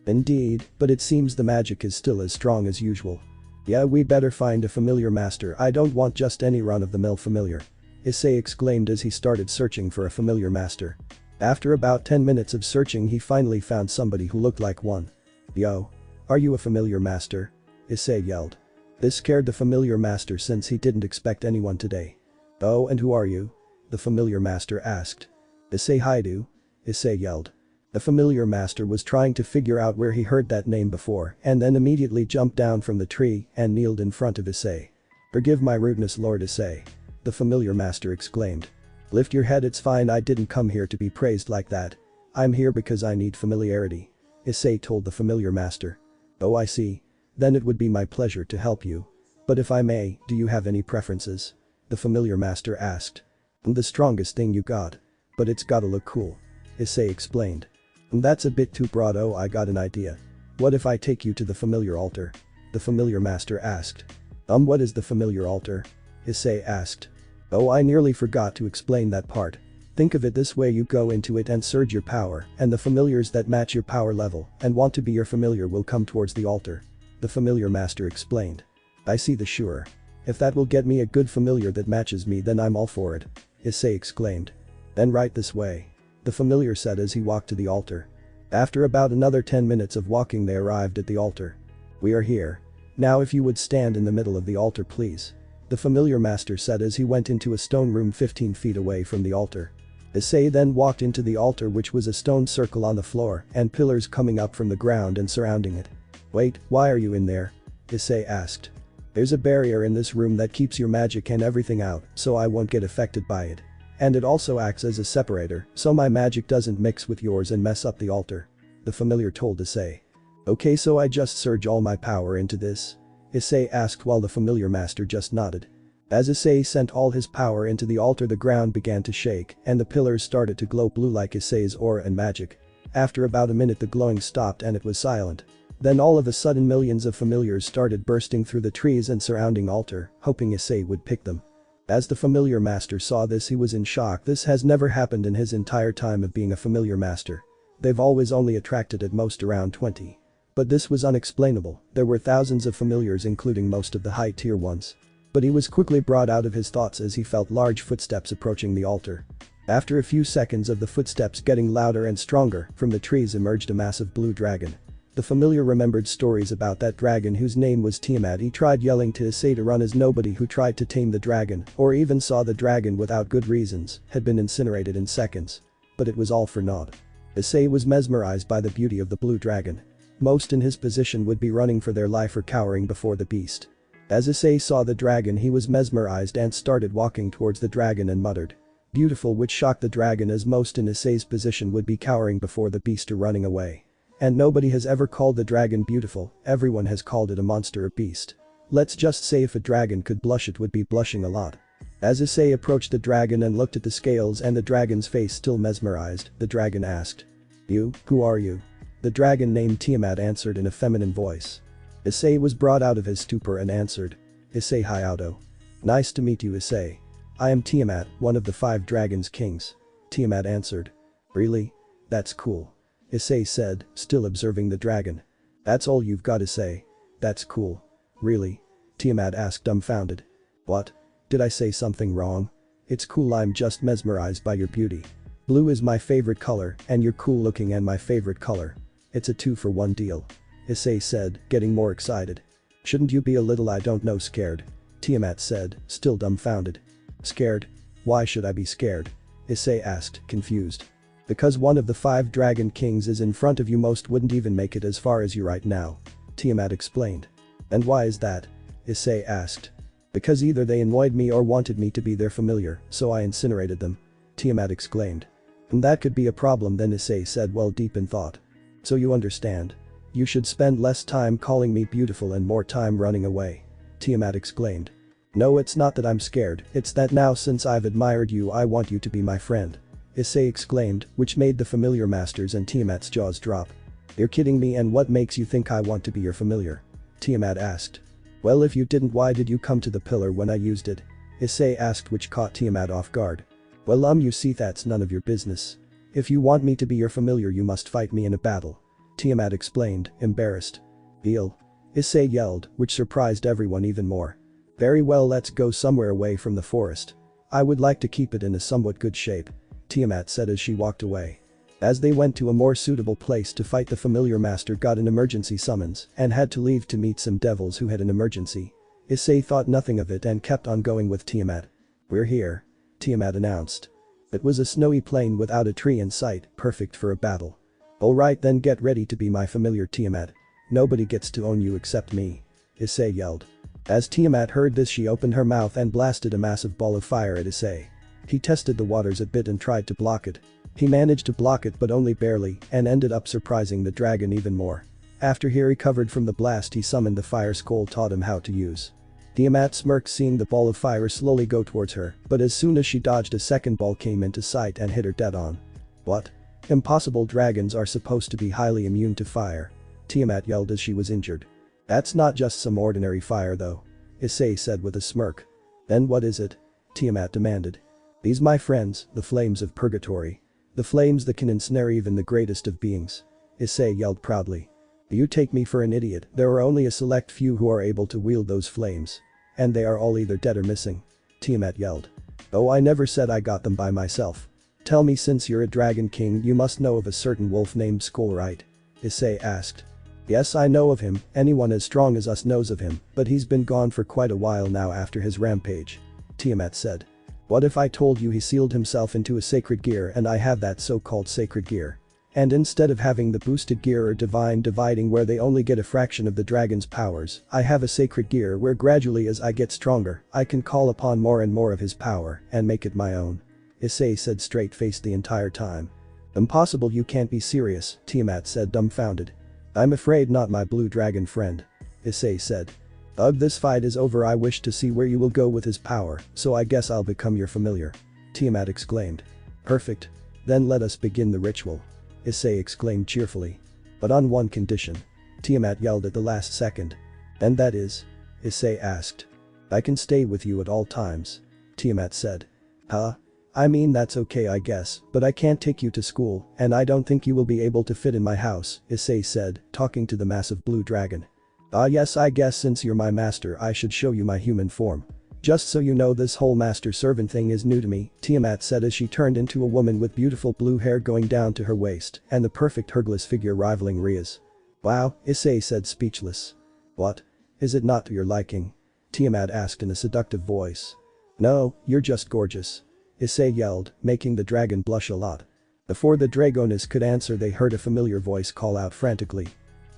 "Indeed, but it seems the magic is still as strong as usual." "Yeah, we better find a familiar master, I don't want just any run-of-the-mill familiar," Issei exclaimed as he started searching for a familiar master. After about 10 minutes of searching, he finally found somebody who looked like one. "Yo. Are you a familiar master?" Issei yelled. This scared the familiar master since he didn't expect anyone today. "Oh, and who are you?" the familiar master asked. "Issei Haidu," Issei yelled. The familiar master was trying to figure out where he heard that name before and then immediately jumped down from the tree and kneeled in front of Issei. "Forgive my rudeness, Lord Issei," the familiar master exclaimed. "Lift your head, it's fine, I didn't come here to be praised like that. I'm here because I need familiarity," Issei told the familiar master. "Oh, I see. Then it would be my pleasure to help you. But if I may, do you have any preferences?" the familiar master asked. "The strongest thing you got. But it's gotta look cool," Issei explained. "That's a bit too broad. Oh, I got an idea. What if I take you to the familiar altar?" the familiar master asked. What is the familiar altar?" Issei asked. "Oh, I nearly forgot to explain that part. Think of it this way, you go into it and surge your power, and the familiars that match your power level and want to be your familiar will come towards the altar," the familiar master explained. "I see, the sure. If that will get me a good familiar that matches me, then I'm all for it," Issei exclaimed. "Then right this way," the familiar said as he walked to the altar. After about another 10 minutes of walking they arrived at the altar. "We are here. Now if you would stand in the middle of the altar please," the familiar master said as he went into a stone room 15 feet away from the altar. Issei then walked into the altar, which was a stone circle on the floor and pillars coming up from the ground and surrounding it. "Wait, why are you in there?" Issei asked. "There's a barrier in this room that keeps your magic and everything out, so I won't get affected by it. And it also acts as a separator, so my magic doesn't mix with yours and mess up the altar," the familiar told Issei. "Okay, so I just surge all my power into this?" Issei asked while the familiar master just nodded. As Issei sent all his power into the altar, the ground began to shake and the pillars started to glow blue like Issei's aura and magic. After about a minute the glowing stopped and it was silent. Then all of a sudden millions of familiars started bursting through the trees and surrounding altar, hoping Issei would pick them. As the familiar master saw this, he was in shock. This has never happened in his entire time of being a familiar master. They've always only attracted at most around 20. But this was unexplainable. There were thousands of familiars, including most of the high tier ones. But he was quickly brought out of his thoughts as he felt large footsteps approaching the altar. After a few seconds of the footsteps getting louder and stronger, from the trees emerged a massive blue dragon. The familiar remembered stories about that dragon whose name was Tiamat. He tried yelling to Issei to run as nobody who tried to tame the dragon or even saw the dragon without good reasons had been incinerated in seconds. But it was all for naught. Issei was mesmerized by the beauty of the blue dragon. Most in his position would be running for their life or cowering before the beast. As Issei saw the dragon, he was mesmerized and started walking towards the dragon and muttered, "Beautiful," which shocked the dragon as most in Issei's position would be cowering before the beast or running away. And nobody has ever called the dragon beautiful, everyone has called it a monster or beast. Let's just say if a dragon could blush it would be blushing a lot. As Issei approached the dragon and looked at the scales and the dragon's face still mesmerized, the dragon asked, "You, who are you?" The dragon named Tiamat answered in a feminine voice. Issei was brought out of his stupor and answered, "Issei Hayato. Nice to meet you, Issei. I am Tiamat, one of the 5 dragons kings." Tiamat answered. "Really? That's cool," Issei said, still observing the dragon. "That's all you've got, Issei? That's cool. Really?" Tiamat asked, dumbfounded. "What? Did I say something wrong? It's cool, I'm just mesmerized by your beauty. Blue is my favorite color and you're cool looking and my favorite color. It's a 2-for-1 deal," Issei said, getting more excited. "Shouldn't you be a little, I don't know, scared?" Tiamat said, still dumbfounded. "Scared? Why should I be scared?" Issei asked, confused. "Because one of the 5 dragon kings is in front of you, most wouldn't even make it as far as you right now," Tiamat explained. "And why is that?" Issei asked. "Because either they annoyed me or wanted me to be their familiar, so I incinerated them," Tiamat exclaimed. "And that could be a problem then," Issei said, well deep in thought. "So you understand. You should spend less time calling me beautiful and more time running away," Tiamat exclaimed. "No, it's not that I'm scared, it's that now since I've admired you I want you to be my friend," Issei exclaimed, which made the familiar masters and Tiamat's jaws drop. "You're kidding me, and what makes you think I want to be your familiar?" Tiamat asked. "Well, if you didn't, why did you come to the pillar when I used it?" Issei asked, which caught Tiamat off guard. "Well, you see, that's none of your business. If you want me to be your familiar you must fight me in a battle," Tiamat explained, embarrassed. "Deal?" Issei yelled, which surprised everyone even more. "Very well, let's go somewhere away from the forest. I would like to keep it in a somewhat good shape," Tiamat said as she walked away. As they went to a more suitable place to fight, the familiar master got an emergency summons and had to leave to meet some devils who had an emergency. Issei thought nothing of it and kept on going with Tiamat. "We're here," Tiamat announced. It was a snowy plain without a tree in sight, perfect for a battle. "Alright then, get ready to be my familiar, Tiamat. Nobody gets to own you except me," Issei yelled. As Tiamat heard this, she opened her mouth and blasted a massive ball of fire at Issei. He tested the waters a bit and tried to block it. He managed to block it but only barely and ended up surprising the dragon even more. After he recovered from the blast, he summoned the fire skull, taught him how to use. Tiamat smirked seeing the ball of fire slowly go towards her, but as soon as she dodged, a second ball came into sight and hit her dead on. "What? Impossible, dragons are supposed to be highly immune to fire," Tiamat yelled as she was injured. "That's not just some ordinary fire though," Issei said with a smirk. "Then what is it?" Tiamat demanded. "These, my friends, the flames of purgatory. The flames that can ensnare even the greatest of beings," Issei yelled proudly. "You take me for an idiot, there are only a select few who are able to wield those flames. And they are all either dead or missing," Tiamat yelled. "Oh, I never said I got them by myself," Tell me, since you're a Dragon King, you must know of a certain wolf named Skull, right? Issei asked. Yes, I know of him, anyone as strong as us knows of him, but he's been gone for quite a while now after his rampage. Tiamat said. What if I told you he sealed himself into a sacred gear and I have that so-called sacred gear? And instead of having the boosted gear or divine dividing where they only get a fraction of the dragon's powers, I have a sacred gear where gradually as I get stronger, I can call upon more and more of his power and make it my own. Issei said, straight-faced the entire time. Impossible, you can't be serious, Tiamat said, dumbfounded. I'm afraid not, my blue dragon friend. Issei said. Ugh, this fight is over. I wish to see where you will go with his power, so I guess I'll become your familiar. Tiamat exclaimed. Perfect. Then let us begin the ritual. Issei exclaimed cheerfully. But on one condition. Tiamat yelled at the last second. And that is? Issei asked. I can stay with you at all times. Tiamat said. Huh? I mean, that's okay I guess, but I can't take you to school, and I don't think you will be able to fit in my house, Issei said, talking to the massive blue dragon. Ah yes, I guess since you're my master I should show you my human form. Just so you know, this whole master-servant thing is new to me, Tiamat said as she turned into a woman with beautiful blue hair going down to her waist and the perfect Hergless figure rivaling Rhea's. Wow, Issei said, speechless. What? Is it not to your liking? Tiamat asked in a seductive voice. No, you're just gorgeous. Issei yelled, making the dragon blush a lot. Before the Dragoness could answer, they heard a familiar voice call out frantically.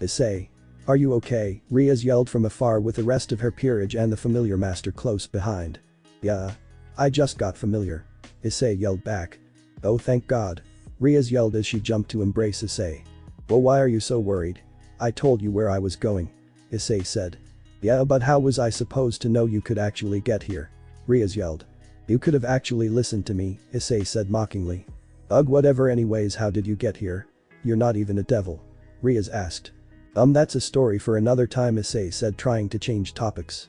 Issei. Are you okay? Rhea's yelled from afar with the rest of her peerage and the familiar master close behind. Yeah. I just got familiar. Issei yelled back. Oh, thank God. Rhea's yelled as she jumped to embrace Issei. Well, why are you so worried? I told you where I was going. Issei said. Yeah, but how was I supposed to know you could actually get here? Rhea's yelled. You could have actually listened to me, Issei said mockingly. Ugh, whatever, anyways, how did you get here? You're not even a devil. Rhea's asked. That's a story for another time, Issei said, trying to change topics.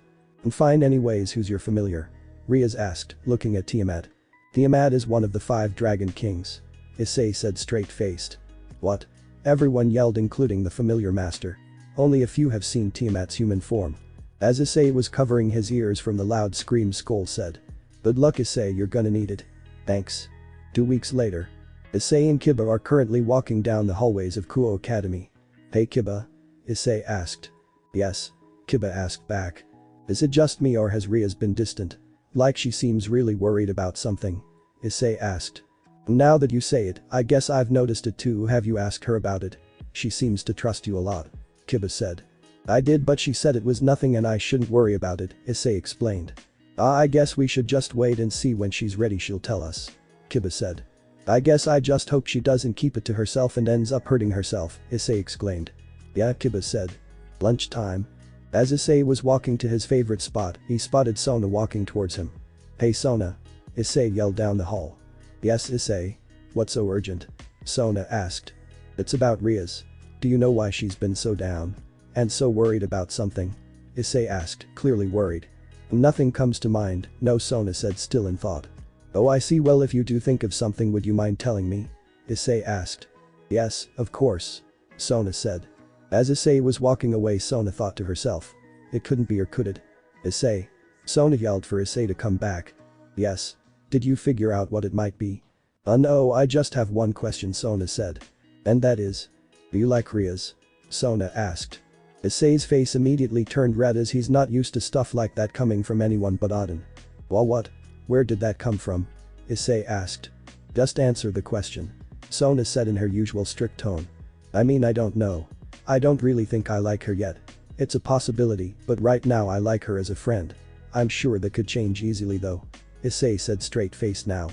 Fine, anyways, who's your familiar? Rhea's asked, looking at Tiamat. Tiamat is one of the 5 dragon kings. Issei said, straight-faced. What? Everyone yelled, including the familiar master. Only a few have seen Tiamat's human form. As Issei was covering his ears from the loud scream, Skull said. Good luck, Issei, you're gonna need it. Thanks. 2 weeks later. Issei and Kiba are currently walking down the hallways of Kuo Academy. Hey Kiba? Issei asked. Yes. Kiba asked back. Is it just me or has Rhea's been distant? Like she seems really worried about something. Issei asked. Now that you say it, I guess I've noticed it too. Have you asked her about it? She seems to trust you a lot. Kiba said. I did, but she said it was nothing and I shouldn't worry about it, Issei explained. I guess we should just wait and see. When she's ready she'll tell us. Kiba said. I guess I just hope she doesn't keep it to herself and ends up hurting herself, Issei exclaimed. Yeah, Kiba said. Lunchtime. As Issei was walking to his favorite spot, he spotted Sona walking towards him. Hey Sona. Issei yelled down the hall. Yes, Issei. What's so urgent? Sona asked. It's about Rhea's. Do you know why she's been so down? And so worried about something? Issei asked, clearly worried. Nothing comes to mind, no, Sona said, still in thought. Oh, I see. Well, if you do think of something, would you mind telling me? Issei asked. Yes, of course. Sona said. As Issei was walking away, Sona thought to herself. It couldn't be, or could it? Issei. Sona yelled for Issei to come back. Yes. Did you figure out what it might be? No, I just have one question, Sona said. And that is? Do you like Rhea's? Sona asked. Issei's face immediately turned red as he's not used to stuff like that coming from anyone but Auden. Well, what? Where did that come from? Issei asked. Just answer the question. Sona said in her usual strict tone. I mean, I don't know. I don't really think I like her yet. It's a possibility, but right now I like her as a friend. I'm sure that could change easily though. Issei said, straight-faced now.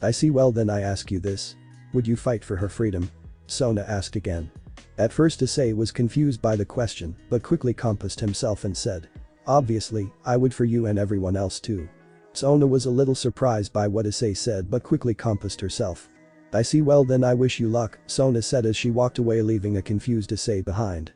I see. Well, then I ask you this. Would you fight for her freedom? Sona asked again. At first Issei was confused by the question, but quickly composed himself and said. Obviously, I would, for you and everyone else too. Sona was a little surprised by what Issei said but quickly composed herself. I see. Well, then I wish you luck, Sona said as she walked away, leaving a confused Issei behind.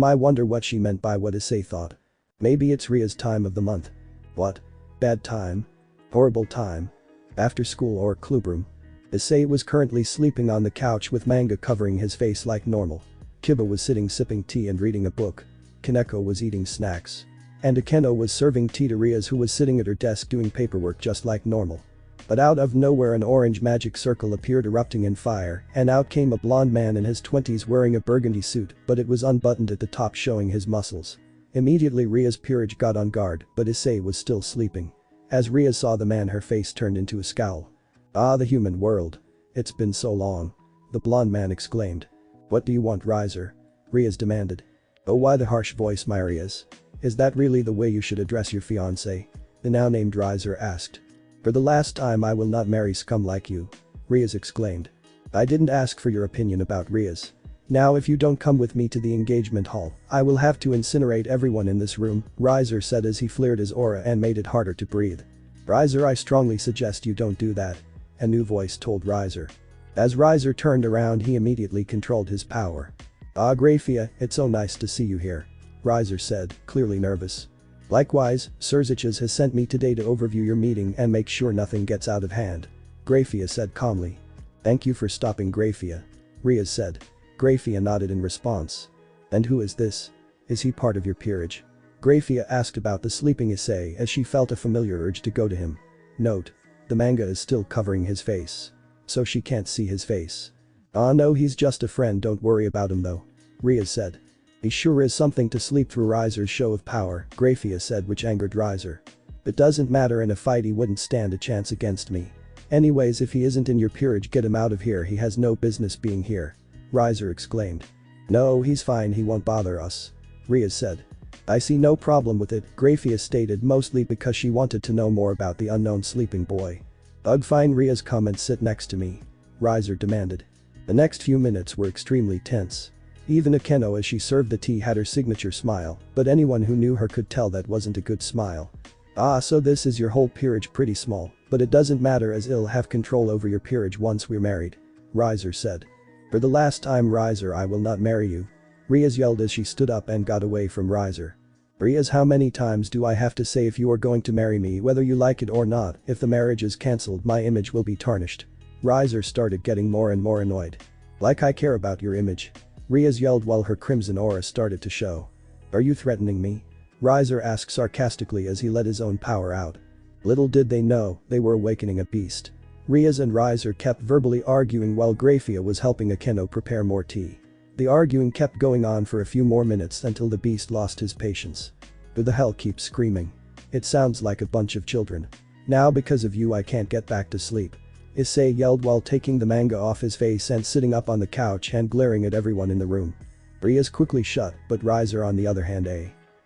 I wonder what she meant by what Issei thought. Maybe it's Rhea's time of the month. What? Bad time? Horrible time? After school or clubroom? Issei was currently sleeping on the couch with manga covering his face like normal. Kiba was sitting sipping tea and reading a book. Kaneko was eating snacks. And Akeno was serving tea to Rhea's, who was sitting at her desk doing paperwork just like normal. But out of nowhere an orange magic circle appeared erupting in fire, and out came a blonde man in his 20s wearing a burgundy suit, but it was unbuttoned at the top showing his muscles. Immediately Ria's peerage got on guard, but Issei was still sleeping. As Ria saw the man, her face turned into a scowl. "Ah, the human world. It's been so long." The blonde man exclaimed. "What do you want, Riser?" Rias demanded. "Oh, why the harsh voice, my Rias? Is that really the way you should address your fiancé?" The now named Riser asked. "For the last time, I will not marry scum like you," Rias exclaimed. "I didn't ask for your opinion about Rias. Now if you don't come with me to the engagement hall, I will have to incinerate everyone in this room," Riser said as he flared his aura and made it harder to breathe. "Riser, I strongly suggest you don't do that," a new voice told Riser. As Riser turned around, he immediately controlled his power. "Ah, Grafia, it's so nice to see you here," Riser said, clearly nervous. "Likewise, Successor has sent me today to overview your meeting and make sure nothing gets out of hand," Grafia said calmly. "Thank you for stopping, Grafia," Rias said. Grafia nodded in response. "And who is this? Is he part of your peerage?" Grafia asked about the sleeping Issei as she felt a familiar urge to go to him. Note: the manga is still covering his face, so she can't see his face. "Ah no, he's just a friend, don't worry about him though," Rias said. "He sure is something to sleep through Riser's show of power," Grafia said, which angered Riser. "It doesn't matter, in a fight he wouldn't stand a chance against me. Anyways, if he isn't in your peerage, get him out of here, he has no business being here," Riser exclaimed. "No, he's fine, he won't bother us," Rias said. "I see no problem with it," Grafia stated, mostly because she wanted to know more about the unknown sleeping boy. "Ugh, fine, Rias, come and sit next to me," Riser demanded. The next few minutes were extremely tense. Even Akeno, as she served the tea, had her signature smile, but anyone who knew her could tell that wasn't a good smile. "Ah, so this is your whole peerage, pretty small, but it doesn't matter as I'll have control over your peerage once we're married," Riser said. "For the last time, Riser, I will not marry you," Rias yelled as she stood up and got away from Riser. "Rias, how many times do I have to say if you are going to marry me, whether you like it or not, if the marriage is cancelled my image will be tarnished." Riser started getting more and more annoyed. "Like I care about your image," Rias yelled while her crimson aura started to show. "Are you threatening me?" Riser asked sarcastically as he let his own power out. Little did they know, they were awakening a beast. Rias and Riser kept verbally arguing while Grafia was helping Akeno prepare more tea. The arguing kept going on for a few more minutes until the beast lost his patience. "Who the hell keeps screaming? It sounds like a bunch of children. Now because of you I can't get back to sleep," Issei yelled while taking the manga off his face and sitting up on the couch and glaring at everyone in the room. Rias quickly shut, but Riser on the other hand,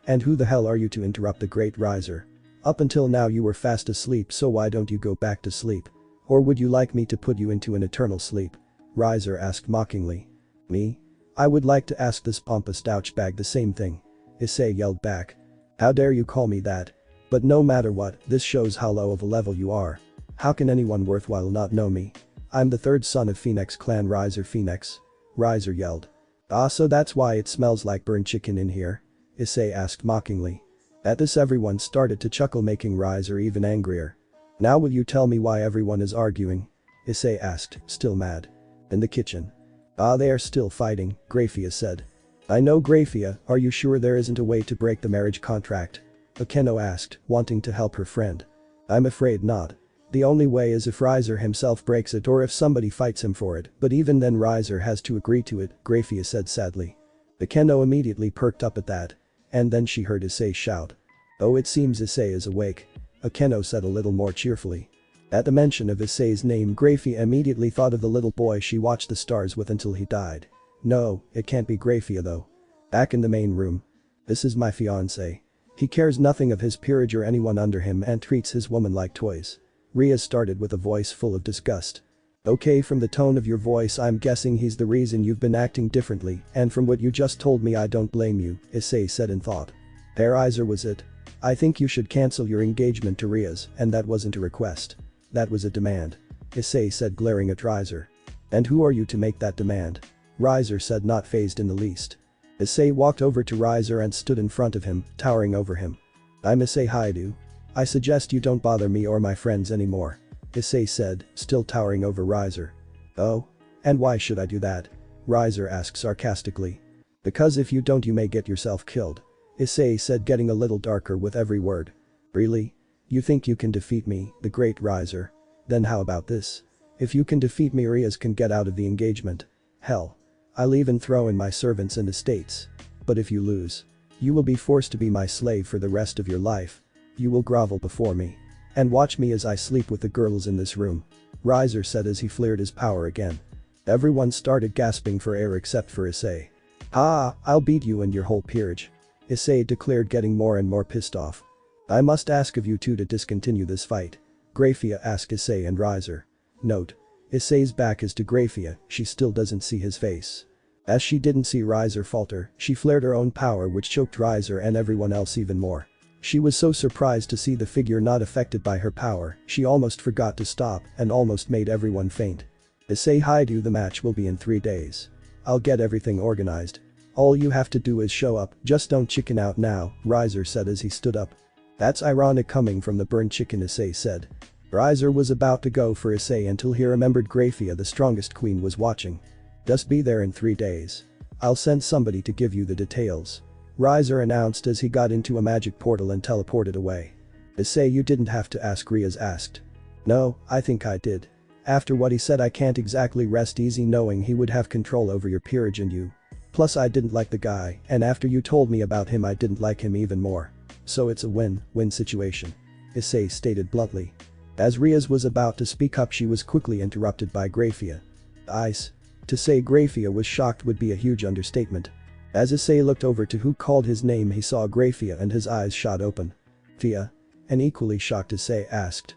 "And who the hell are you to interrupt the great Riser? Up until now you were fast asleep, so why don't you go back to sleep? Or would you like me to put you into an eternal sleep?" Riser asked mockingly. "Me? I would like to ask this pompous douchebag the same thing," Issei yelled back. "How dare you call me that? But no matter what, this shows how low of a level you are. How can anyone worthwhile not know me? I'm the third son of Phoenix clan Riser Phoenix," Riser yelled. "Ah, so that's why it smells like burned chicken in here?" Issei asked mockingly. At this everyone started to chuckle, making Riser even angrier. "Now will you tell me why everyone is arguing?" Issei asked, still mad. "In the kitchen." "Ah, they are still fighting," Grafia said. "I know, Grafia, are you sure there isn't a way to break the marriage contract?" Akeno asked, wanting to help her friend. "I'm afraid not. The only way is if Riser himself breaks it or if somebody fights him for it, but even then Riser has to agree to it," Grafia said sadly. Akeno immediately perked up at that. And then she heard Issei shout. "Oh, it seems Issei is awake," Akeno said a little more cheerfully. At the mention of Issei's name, Grafia immediately thought of the little boy she watched the stars with until he died. No, it can't be Grafia though. Back in the main room. "This is my fiancé. He cares nothing of his peerage or anyone under him and treats his woman like toys." Ria started with a voice full of disgust. "Okay, from the tone of your voice I'm guessing he's the reason you've been acting differently, and from what you just told me I don't blame you," Issei said in thought. "Riser, was it? I think you should cancel your engagement to Ria's, and that wasn't a request. That was a demand," Issei said, glaring at Riser. "And who are you to make that demand?" Riser said, not fazed in the least. Issei walked over to Riser and stood in front of him, towering over him. "I'm Issei Haidu. I suggest you don't bother me or my friends anymore," Issei said, still towering over Riser. "Oh? And why should I do that?" Riser asked sarcastically. "Because if you don't you may get yourself killed," Issei said, getting a little darker with every word. "Really? You think you can defeat me, the great Riser?" Then how about this? If you can defeat me, Rias can get out of the engagement. Hell. I'll even throw in my servants and estates. But if you lose, you will be forced to be my slave for the rest of your life. You will grovel before me. And watch me as I sleep with the girls in this room. Riser said as he flared his power again. Everyone started gasping for air except for Issei. Ah, I'll beat you and your whole peerage. Issei declared, getting more and more pissed off. I must ask of you two to discontinue this fight. Grafia asked Issei and Riser. Note. Issei's back is to Grafia, she still doesn't see his face. As she didn't see Riser falter, she flared her own power, which choked Riser and everyone else even more. She was so surprised to see the figure not affected by her power, she almost forgot to stop and almost made everyone faint. Issei Haidu, the match will be in 3 days. I'll get everything organized. All you have to do is show up, just don't chicken out now, Riser said as he stood up. That's ironic coming from the burned chicken, Issei said. Riser was about to go for Issei until he remembered Grafia, the strongest queen, was watching. Just be there in 3 days. I'll send somebody to give you the details. Riser announced as he got into a magic portal and teleported away. Issei, you didn't have to ask, Rias asked. No, I think I did. After what he said, I can't exactly rest easy knowing he would have control over your peerage and you. Plus I didn't like the guy, and after you told me about him I didn't like him even more. So it's a win-win situation. Issei stated bluntly. As Rias was about to speak up, she was quickly interrupted by Grafia. Ice. To say Grafia was shocked would be a huge understatement. As Issei looked over to who called his name, he saw Grafia and his eyes shot open. Fia? An equally shocked Issei asked.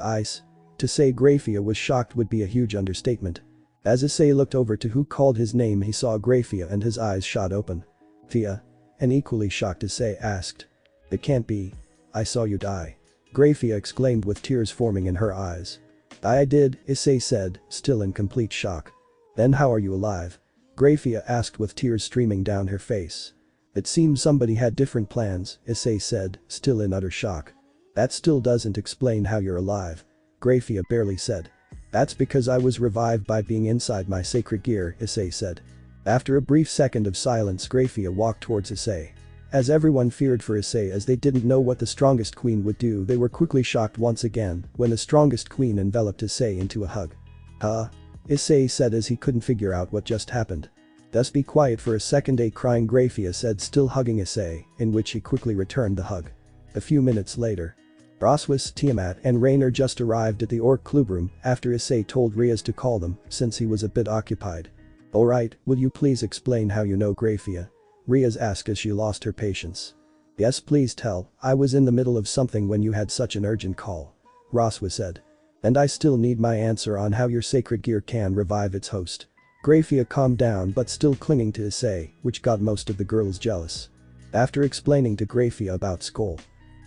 Ice. To say Grafia was shocked would be a huge understatement. As Issei looked over to who called his name, he saw Grafia and his eyes shot open. Fia? An equally shocked Issei asked. It can't be. I saw you die. Grafia exclaimed with tears forming in her eyes. I did, Issei said, still in complete shock. Then how are you alive? Grafia asked with tears streaming down her face. It seems somebody had different plans, Issei said, still in utter shock. That still doesn't explain how you're alive. Grafia barely said. That's because I was revived by being inside my sacred gear, Issei said. After a brief second of silence, Grafia walked towards Issei. As everyone feared for Issei as they didn't know what the strongest queen would do, they were quickly shocked once again when the strongest queen enveloped Issei into a hug. Huh? Issei said as he couldn't figure out what just happened. Just be quiet for a second, a crying Grafia said, still hugging Issei, in which he quickly returned the hug. A few minutes later. Roswis, Tiamat and Rainer just arrived at the Orc Clubroom after Issei told Rias to call them since he was a bit occupied. Alright, will you please explain how you know Grafia? Rias asked as she lost her patience. Yes, please tell, I was in the middle of something when you had such an urgent call. Roswis said. And I still need my answer on how your sacred gear can revive its host. Grafia calmed down but still clinging to Issei, which got most of the girls jealous. After explaining to Grafia about Skull.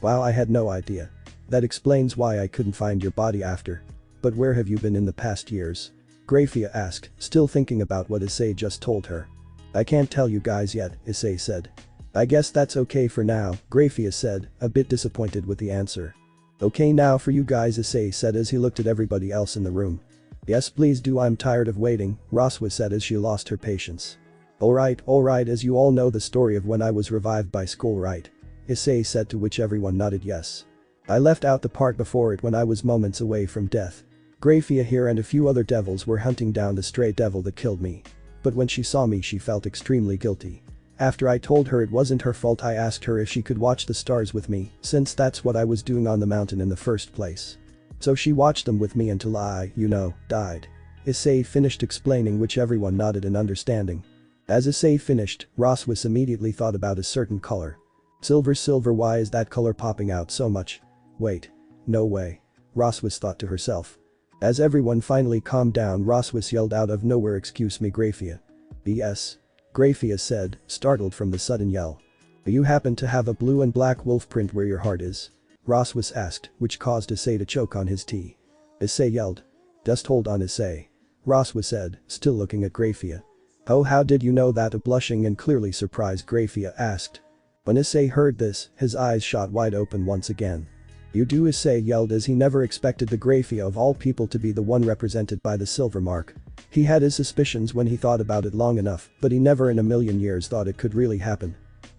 Wow, I had no idea. That explains why I couldn't find your body after. But where have you been in the past years? Grafia asked, still thinking about what Issei just told her. I can't tell you guys yet, Issei said. I guess that's okay for now, Grafia said, a bit disappointed with the answer. Okay now for you guys, Issei said as he looked at everybody else in the room. Yes please do, I'm tired of waiting, Roswa said as she lost her patience. Alright, as you all know the story of when I was revived by Skull, right? Issei said, to which everyone nodded yes. I left out the part before it when I was moments away from death. Grafia here and a few other devils were hunting down the stray devil that killed me. But when she saw me she felt extremely guilty. After I told her it wasn't her fault, I asked her if she could watch the stars with me, since that's what I was doing on the mountain in the first place. So she watched them with me until I, died. Issei finished explaining, which everyone nodded in understanding. As Issei finished, Roswis immediately thought about a certain color. Silver, why is that color popping out so much? Wait. No way. Roswis thought to herself. As everyone finally calmed down, Roswis yelled out of nowhere, excuse me Grafia. BS. Grafia said, startled from the sudden yell. Do you happen to have a blue and black wolf print where your heart is? Roswis asked, which caused Issei to choke on his tea. Issei yelled. Just hold on, Issei. Roswis said, still looking at Grafia. Oh, how did you know that? A blushing and clearly surprised Grafia asked. When Issei heard this, his eyes shot wide open once again. You do, Issei yelled as he never expected the Grafia of all people to be the one represented by the silver mark. He had his suspicions when he thought about it long enough, but he never in a million years thought it could really happen.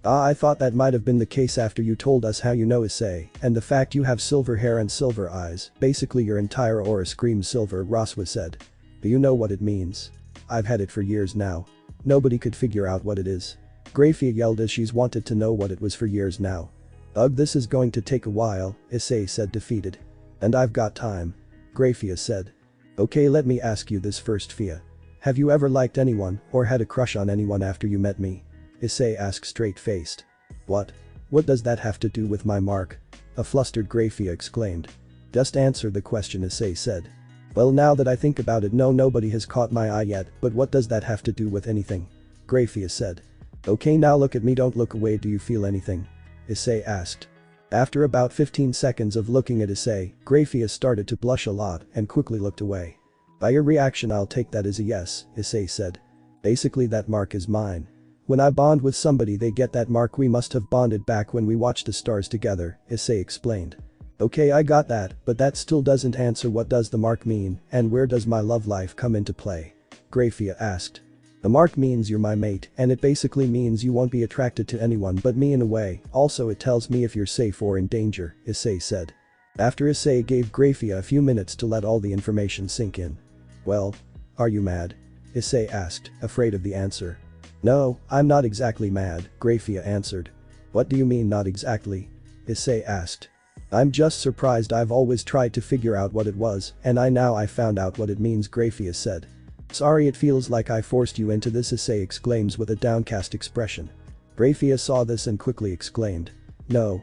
Ah, I thought that might have been the case after you told us how you know Issei, and the fact you have silver hair and silver eyes, basically your entire aura screams silver, Roswa said. Do you know what it means? I've had it for years now. Nobody could figure out what it is. Grafia yelled as she's wanted to know what it was for years now. Ugh, this is going to take a while, Issei said defeated. And I've got time. Grafia said. Okay, let me ask you this first, Fia. Have you ever liked anyone or had a crush on anyone after you met me? Issei asked straight-faced. What? What does that have to do with my mark? A flustered Grafia exclaimed. Just answer the question, Issei said. Well, now that I think about it, no, nobody has caught my eye yet, but what does that have to do with anything? Grafia said. Okay, now look at me, don't look away, do you feel anything? Issei asked. After about 15 seconds of looking at Issei, Grafia started to blush a lot and quickly looked away. By your reaction, I'll take that as a yes, Issei said. Basically, that mark is mine. When I bond with somebody, they get that mark. We must have bonded back when we watched the stars together, Issei explained. Okay, I got that, but that still doesn't answer what does the mark mean and where does my love life come into play? Grafia asked. The mark means you're my mate, and it basically means you won't be attracted to anyone but me in a way. Also, it tells me if you're safe or in danger, Issei said. After Issei gave Grafia a few minutes to let all the information sink in. Well, are you mad? Issei asked, afraid of the answer. No, I'm not exactly mad, Grafia answered. What do you mean not exactly? Issei asked. I'm just surprised. I've always tried to figure out what it was, and I found out what it means, Grafia said. Sorry, it feels like I forced you into this, Issei exclaims with a downcast expression. Grafia saw this and quickly exclaimed. No.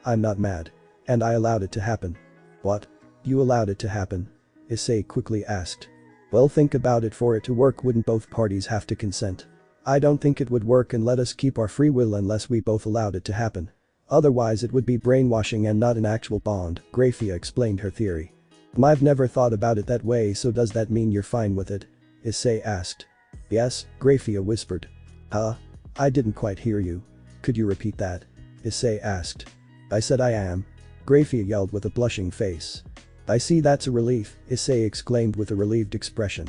I'm not mad. And I allowed it to happen. What? You allowed it to happen? Issei quickly asked. Well, think about it. For it to work, wouldn't both parties have to consent? I don't think it would work and let us keep our free will unless we both allowed it to happen. Otherwise it would be brainwashing and not an actual bond, Grafia explained her theory. I've never thought about it that way, so does that mean you're fine with it? Issei asked. Yes, Grafia whispered. Huh? I didn't quite hear you. Could you repeat that? Issei asked. I said I am. Grafia yelled with a blushing face. I see, that's a relief, Issei exclaimed with a relieved expression.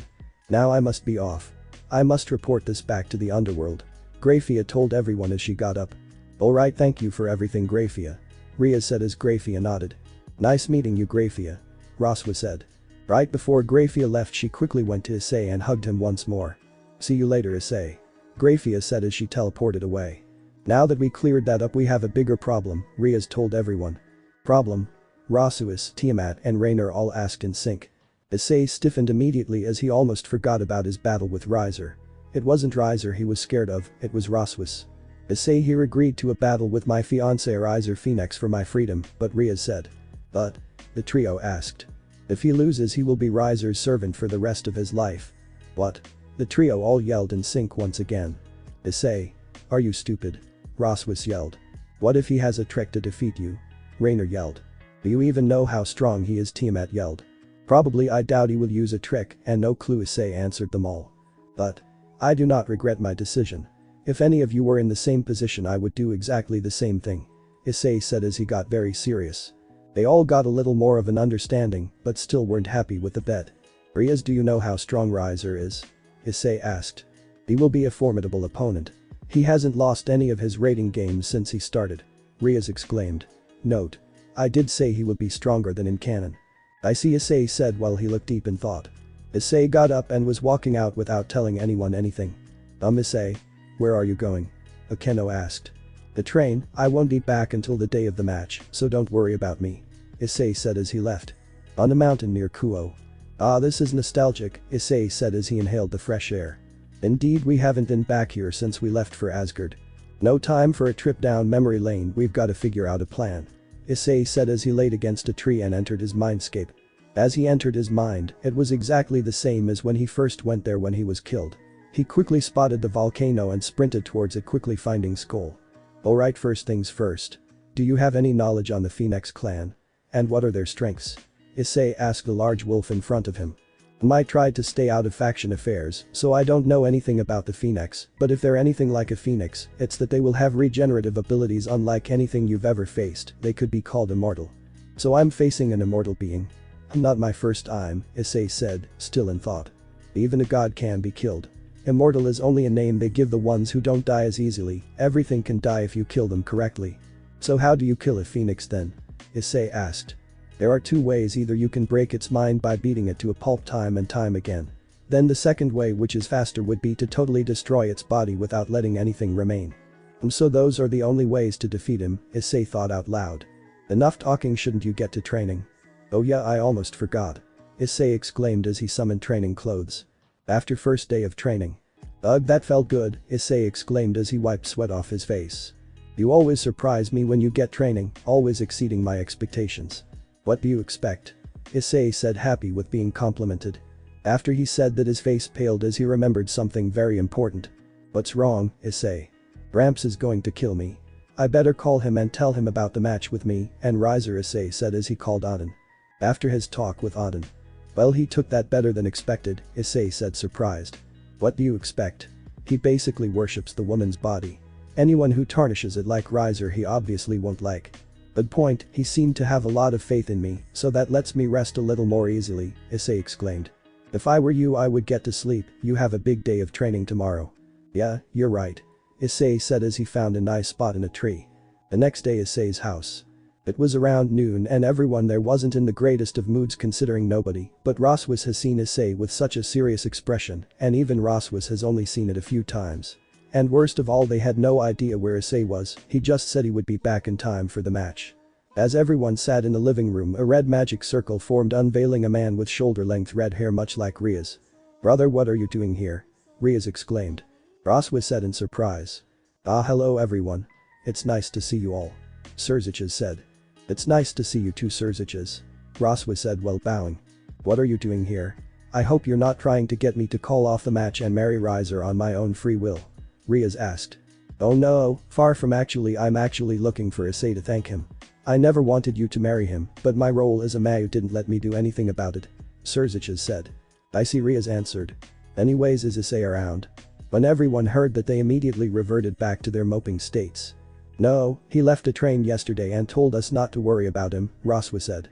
Now I must be off. I must report this back to the underworld. Grafia told everyone as she got up. Alright, thank you for everything, Grafia. Ria said as Grafia nodded. Nice meeting you, Grafia. Roswa said. Right before Grafia left, she quickly went to Issei and hugged him once more. See you later, Issei. Grafia said as she teleported away. Now that we cleared that up, we have a bigger problem, Riaz told everyone. Problem? Rasuis, Tiamat and Raynor all asked in sync. Issei stiffened immediately as he almost forgot about his battle with Riser. It wasn't Riser he was scared of, it was Rasuis. Issei here agreed to a battle with my fiancé Riser Phoenix for my freedom, but Riaz said. But? The trio asked. If he loses, he will be Riser's servant for the rest of his life. What? The trio all yelled in sync once again. Issei. Are you stupid? Rasuis yelled. What if he has a trick to defeat you? Raynor yelled. Do you even know how strong he is? Tiamat yelled. Probably. I doubt he will use a trick, and no clue, Issei answered them all. But I do not regret my decision. If any of you were in the same position, I would do exactly the same thing, Issei said as he got very serious. They all got a little more of an understanding, but still weren't happy with the bet. Riaz, do you know how strong Riser is? Issei asked. He will be a formidable opponent. He hasn't lost any of his rating games since he started, Riaz exclaimed. Note. I did say he would be stronger than in canon. I see, Issei said while he looked deep in thought. Issei got up and was walking out without telling anyone anything. Issei. Where are you going? Akeno asked. The train. I won't be back until the day of the match, so don't worry about me, Issei said as he left. On the mountain near Kuo. Ah, this is nostalgic, Issei said as he inhaled the fresh air. Indeed, we haven't been back here since we left for Asgard. No time for a trip down memory lane, we've got to figure out a plan, Issei said as he laid against a tree and entered his mindscape. As he entered his mind, it was exactly the same as when he first went there when he was killed. He quickly spotted the volcano and sprinted towards it, quickly finding Skull. Alright, first things first. Do you have any knowledge on the Phoenix clan? And what are their strengths? Issei asked the large wolf in front of him. I tried to stay out of faction affairs, so I don't know anything about the Phoenix, but if they're anything like a Phoenix, it's that they will have regenerative abilities unlike anything you've ever faced. They could be called immortal. So I'm facing an immortal being. Not my first time, Issei said, still in thought. Even a god can be killed. Immortal is only a name they give the ones who don't die as easily, everything can die if you kill them correctly. So how do you kill a phoenix then? Issei asked. There are two ways, either you can break its mind by beating it to a pulp time and time again. Then the second way, which is faster, would be to totally destroy its body without letting anything remain. So those are the only ways to defeat him, Issei thought out loud. Enough talking, shouldn't you get to training? Oh yeah, I almost forgot. Issei exclaimed as he summoned training clothes. After first day of training. Ugh, that felt good, Issei exclaimed as he wiped sweat off his face. You always surprise me when you get training, always exceeding my expectations. What do you expect? Issei said, happy with being complimented. After he said that, his face paled as he remembered something very important. What's wrong, Issei? Gramps is going to kill me. I better call him and tell him about the match with me and Riser, Issei said as he called Auden. After his talk with Auden. Well, he took that better than expected, Issei said, surprised. What do you expect? He basically worships the woman's body. Anyone who tarnishes it like Riser he obviously won't like. Good point, he seemed to have a lot of faith in me, so that lets me rest a little more easily, Issei exclaimed. If I were you, I would get to sleep, you have a big day of training tomorrow. Yeah, you're right. Issei said as he found a nice spot in a tree. The next day, Issei's house. It was around noon and everyone there wasn't in the greatest of moods, considering nobody but Roswis has seen Issei with such a serious expression, and even Roswis has only seen it a few times. And worst of all, they had no idea where Issei was, he just said he would be back in time for the match. As everyone sat in the living room, a red magic circle formed, unveiling a man with shoulder-length red hair much like Ria's. Brother, what are you doing here? Ria's exclaimed. Roswis said in surprise. Ah, hello everyone. It's nice to see you all. Successor said. It's nice to see you too, Successor. Roswis said while bowing. What are you doing here? I hope you're not trying to get me to call off the match and marry Riser on my own free will. Riaz asked. Oh no, far from, I'm actually looking for Issei to thank him. I never wanted you to marry him, but my role as a Mayu didn't let me do anything about it. Successor said. I see, Riaz answered. Anyways, is Issei around? When everyone heard that, they immediately reverted back to their moping states. No, he left a train yesterday and told us not to worry about him, Roswa said.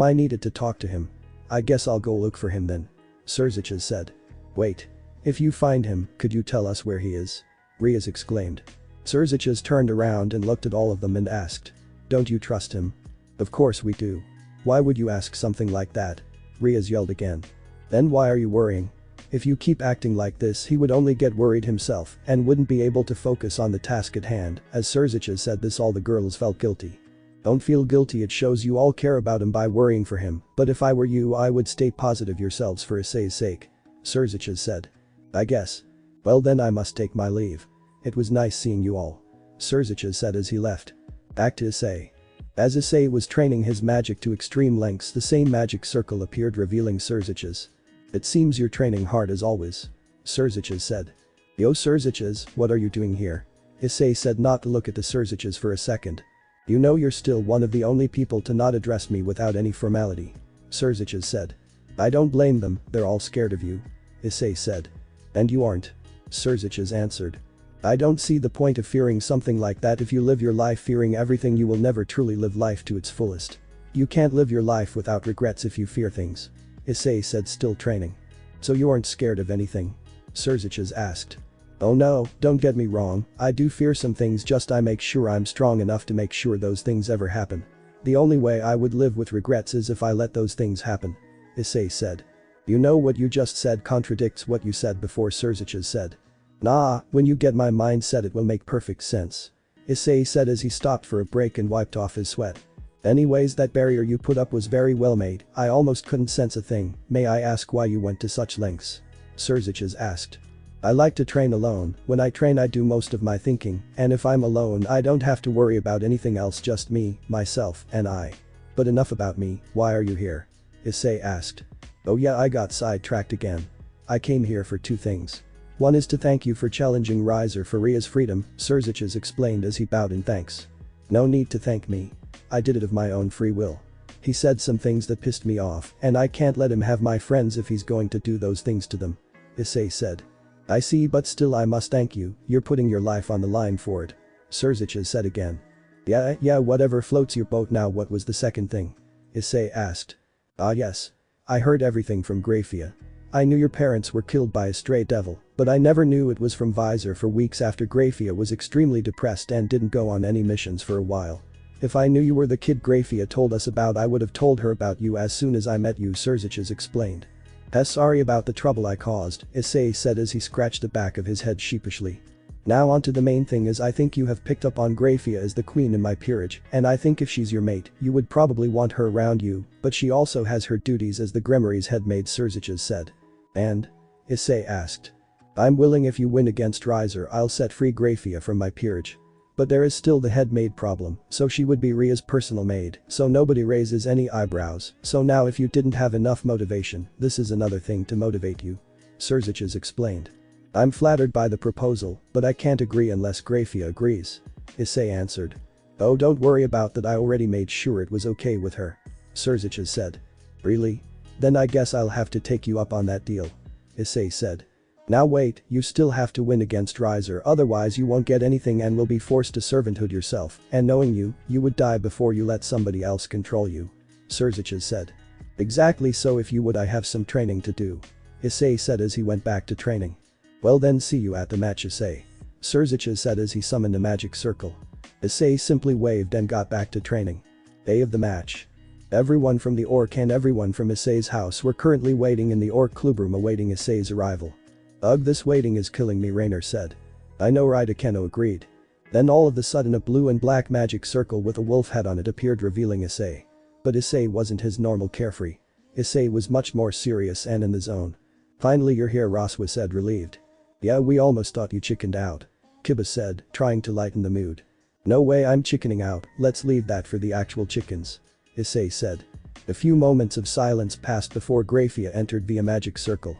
I needed to talk to him. I guess I'll go look for him then. Successor said. Wait. If you find him, could you tell us where he is? Riaz exclaimed. Successor turned around and looked at all of them and asked. Don't you trust him? Of course we do. Why would you ask something like that? Riaz yelled again. Then why are you worrying? If you keep acting like this, he would only get worried himself and wouldn't be able to focus on the task at hand. As Successor said this, all the girls felt guilty. Don't feel guilty, it shows you all care about him by worrying for him, but if I were you, I would stay positive yourselves for Issei's sake. Successor said. I guess. Well then, I must take my leave. It was nice seeing you all. Successor said as he left. Back to Issei. As Issei was training his magic to extreme lengths, the same magic circle appeared, revealing Successor. It seems you're training hard as always. Successor said. Yo Successor, what are you doing here? Issei said, not to look at the Successor for a second. You know you're still one of the only people to not address me without any formality. Successor said. I don't blame them, they're all scared of you. Issei said. And you aren't. Successor answered. I don't see the point of fearing something like that. If you live your life fearing everything, you will never truly live life to its fullest. You can't live your life without regrets if you fear things. Issei said, still training. So you aren't scared of anything? Successor asked. Oh no, don't get me wrong, I do fear some things, just I make sure I'm strong enough to make sure those things ever happen. The only way I would live with regrets is if I let those things happen. Issei said. You know what you just said contradicts what you said before, Successor said. Nah, when you get my mindset it will make perfect sense. Issei said as he stopped for a break and wiped off his sweat. Anyways, that barrier you put up was very well made, I almost couldn't sense a thing. May I ask why you went to such lengths? Successor asked. I like to train alone, when I train I do most of my thinking, and if I'm alone I don't have to worry about anything else, just me, myself, and I. But enough about me, why are you here? Issei asked. Oh yeah, I got sidetracked again. I came here for two things. One is to thank you for challenging Riser for Ria's freedom, Successor explained as he bowed in thanks. No need to thank me. I did it of my own free will. He said some things that pissed me off, and I can't let him have my friends if he's going to do those things to them. Issei said. I see, but still I must thank you, you're putting your life on the line for it. Successor said again. Yeah, whatever floats your boat. Now what was the second thing? Issei asked. Ah yes. I heard everything from Grafia. I knew your parents were killed by a stray devil, but I never knew it was from Visor. For weeks after Grafia was extremely depressed and didn't go on any missions for a while. If I knew you were the kid Grafia told us about, I would have told her about you as soon as I met you, Successor explained. Sorry about the trouble I caused, Issei said as he scratched the back of his head sheepishly. Now onto the main thing is I think you have picked up on Grafia as the queen in my peerage, and I think if she's your mate, you would probably want her around you, but she also has her duties as the Grimory's head maid, Successor said. And? Issei asked. I'm willing if you win against Riser. I'll set free Grafia from my peerage. But there is still the head maid problem, so she would be Ria's personal maid, so nobody raises any eyebrows. So now if you didn't have enough motivation, this is another thing to motivate you. Successor explained. I'm flattered by the proposal, but I can't agree unless Grafia agrees. Issei answered. Oh, don't worry about that, I already made sure it was okay with her. Successor said. Really? Then I guess I'll have to take you up on that deal. Issei said. Now wait, you still have to win against Riser, otherwise you won't get anything and will be forced to servanthood yourself, and knowing you, you would die before you let somebody else control you. Successor said. Exactly, so if you would I have some training to do. Issei said as he went back to training. Well then, see you at the match, Issei. Successor said as he summoned a magic circle. Issei simply waved and got back to training. Day of the match. Everyone from the Orc and everyone from Issei's house were currently waiting in the Orc clubroom awaiting Issei's arrival. Ugh, this waiting is killing me, Rainer said. I know, right, Akeno agreed. Then all of a sudden a blue and black magic circle with a wolf head on it appeared, revealing Issei. But Issei wasn't his normal carefree. Issei was much more serious and in the zone. Finally you're here, Raswa said, relieved. Yeah, we almost thought you chickened out. Kiba said, trying to lighten the mood. No way I'm chickening out, let's leave that for the actual chickens. Issei said. A few moments of silence passed before Grafia entered via magic circle.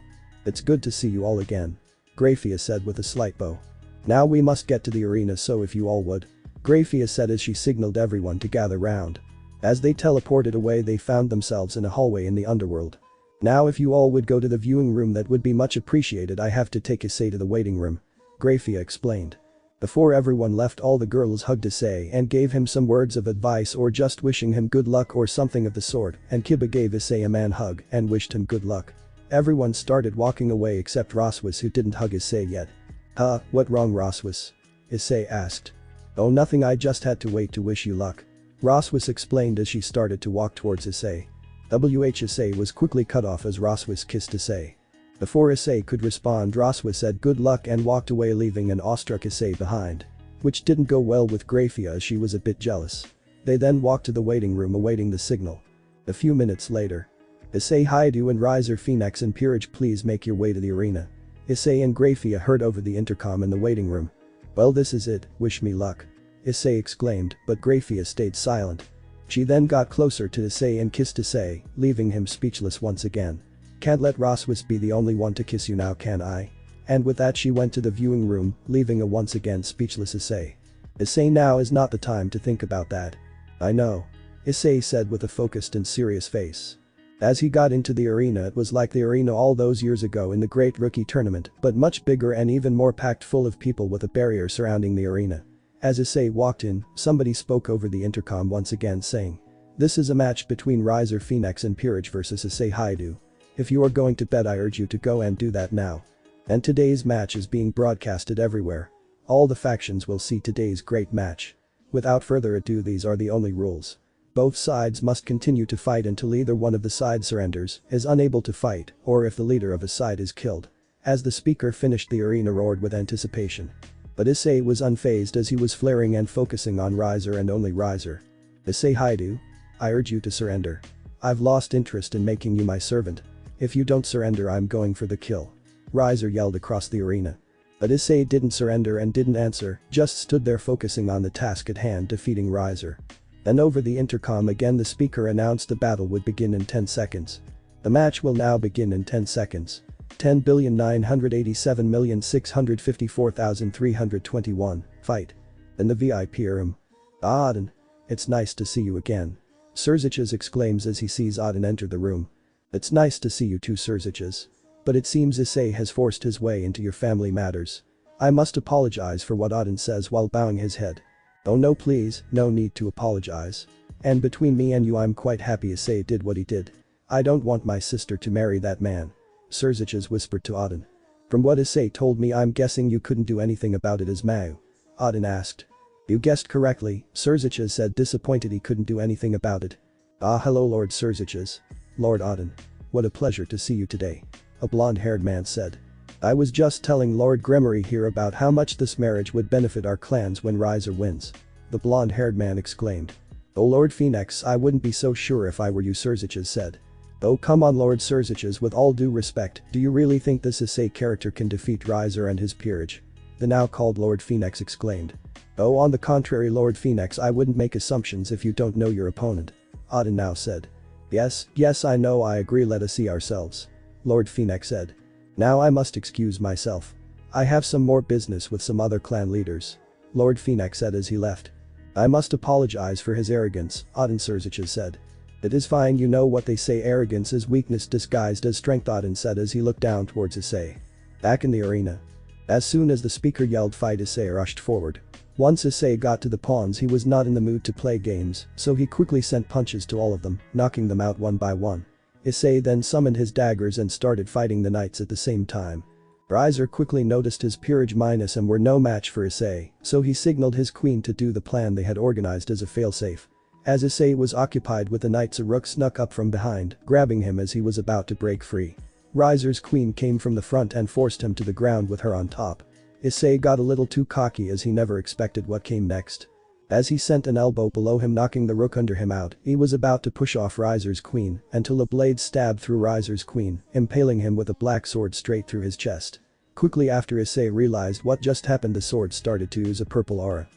It's good to see you all again. Grafia said with a slight bow. Now we must get to the arena, so if you all would. Grafia said as she signaled everyone to gather round. As they teleported away they found themselves in a hallway in the underworld. Now if you all would go to the viewing room, that would be much appreciated. I have to take Issei to the waiting room. Grafia explained. Before everyone left, all the girls hugged Issei and gave him some words of advice or just wishing him good luck or something of the sort, and Kiba gave Issei a man hug and wished him good luck. Everyone started walking away except Raswas, who didn't hug Issei yet. Huh, what wrong, Raswas? Issei asked. Oh, nothing, I just had to wait to wish you luck. Raswas explained as she started to walk towards Issei. Issei was quickly cut off as Raswas kissed Issei. Before Issei could respond, Raswas said good luck and walked away, leaving an awestruck Issei behind. Which didn't go well with Grafia as she was a bit jealous. They then walked to the waiting room awaiting the signal. A few minutes later. Issei, Haidu and Riser Phoenix and Peerage, please make your way to the arena. Issei and Grafia heard over the intercom in the waiting room. Well, this is it, wish me luck. Issei exclaimed, but Grafia stayed silent. She then got closer to Issei and kissed Issei, leaving him speechless once again. Can't let Raswas be the only one to kiss you now, can I? And with that she went to the viewing room, leaving a once again speechless Issei. Issei, now is not the time to think about that. I know. Issei said with a focused and serious face. As he got into the arena, it was like the arena all those years ago in the Great Rookie Tournament, but much bigger and even more packed full of people with a barrier surrounding the arena. As Issei walked in, somebody spoke over the intercom once again saying. This is a match between Riser Phoenix and Peerage versus Issei Haidu. If you are going to bet, I urge you to go and do that now. And today's match is being broadcasted everywhere. All the factions will see today's great match. Without further ado, these are the only rules. Both sides must continue to fight until either one of the sides surrenders, is unable to fight, or if the leader of a side is killed. As the speaker finished, the arena roared with anticipation. But Issei was unfazed as he was flaring and focusing on Riser and only Riser. Issei Haidu? I urge you to surrender. I've lost interest in making you my servant. If you don't surrender, I'm going for the kill. Riser yelled across the arena. But Issei didn't surrender and didn't answer, just stood there focusing on the task at hand, defeating Riser. Then over the intercom again the speaker announced the battle would begin in 10 seconds. The match will now begin in 10 seconds. 10,987,654,321, fight. In the VIP room. Auden. It's nice to see you again. Successor exclaims as he sees Auden enter the room. It's nice to see you too, Successor. But it seems Issei has forced his way into your family matters. I must apologize for what Auden says while bowing his head. Oh no, please, no need to apologize. And between me and you, I'm quite happy Issei did what he did. I don't want my sister to marry that man. Successor whispered to Auden. From what Issei told me, I'm guessing you couldn't do anything about it as Mao. Auden asked. You guessed correctly, Successor said, disappointed he couldn't do anything about it. Ah, hello Lord Successor. Lord Auden. What a pleasure to see you today. A blonde-haired man said. I was just telling Lord Gremory here about how much this marriage would benefit our clans when Riser wins. The blonde-haired man exclaimed. Oh Lord Phoenix, I wouldn't be so sure if I were you, Successor said. Oh come on Lord Successor, with all due respect, do you really think this Issei character can defeat Riser and his peerage? The now called Lord Phoenix exclaimed. Oh, on the contrary Lord Phoenix, I wouldn't make assumptions if you don't know your opponent. Auden now said. Yes I know, I agree, let us see ourselves. Lord Phoenix said. Now I must excuse myself. I have some more business with some other clan leaders. Lord Phoenix said as he left. I must apologize for his arrogance, Auden Successor said. It is fine, you know what they say, arrogance is weakness disguised as strength, Auden said as he looked down towards Issei. Back in the arena. As soon as the speaker yelled fight, Issei rushed forward. Once Issei got to the pawns, he was not in the mood to play games, so he quickly sent punches to all of them, knocking them out one by one. Issei then summoned his daggers and started fighting the knights at the same time. Riser quickly noticed his peerage minus and were no match for Issei, so he signaled his queen to do the plan they had organized as a failsafe. As Issei was occupied with the knights, a rook snuck up from behind, grabbing him as he was about to break free. Riser's queen came from the front and forced him to the ground with her on top. Issei got a little too cocky as he never expected what came next. As he sent an elbow below him, knocking the rook under him out, he was about to push off Riser's queen until a blade stabbed through Riser's queen, impaling him with a black sword straight through his chest. Quickly after Issei realized what just happened, the sword started to ooze a purple aura.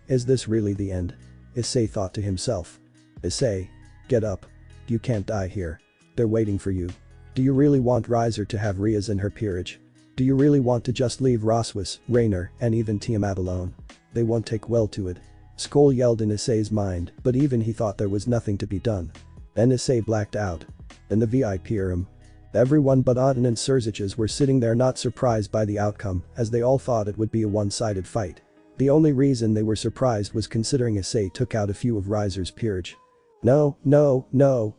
Is this really the end? Issei thought to himself. Issei. Get up. You can't die here. They're waiting for you. Do you really want Riser to have Rias in her peerage? Do you really want to just leave Roswis, Raynor, and even Tiamat alone? They won't take well to it. Skoll yelled in Issei's mind, but even he thought there was nothing to be done. Then Issei blacked out. In the VIP room. Everyone but Auden and Successor were sitting there, not surprised by the outcome, as they all thought it would be a one-sided fight. The only reason they were surprised was considering Issei took out a few of Riser's peerage. No,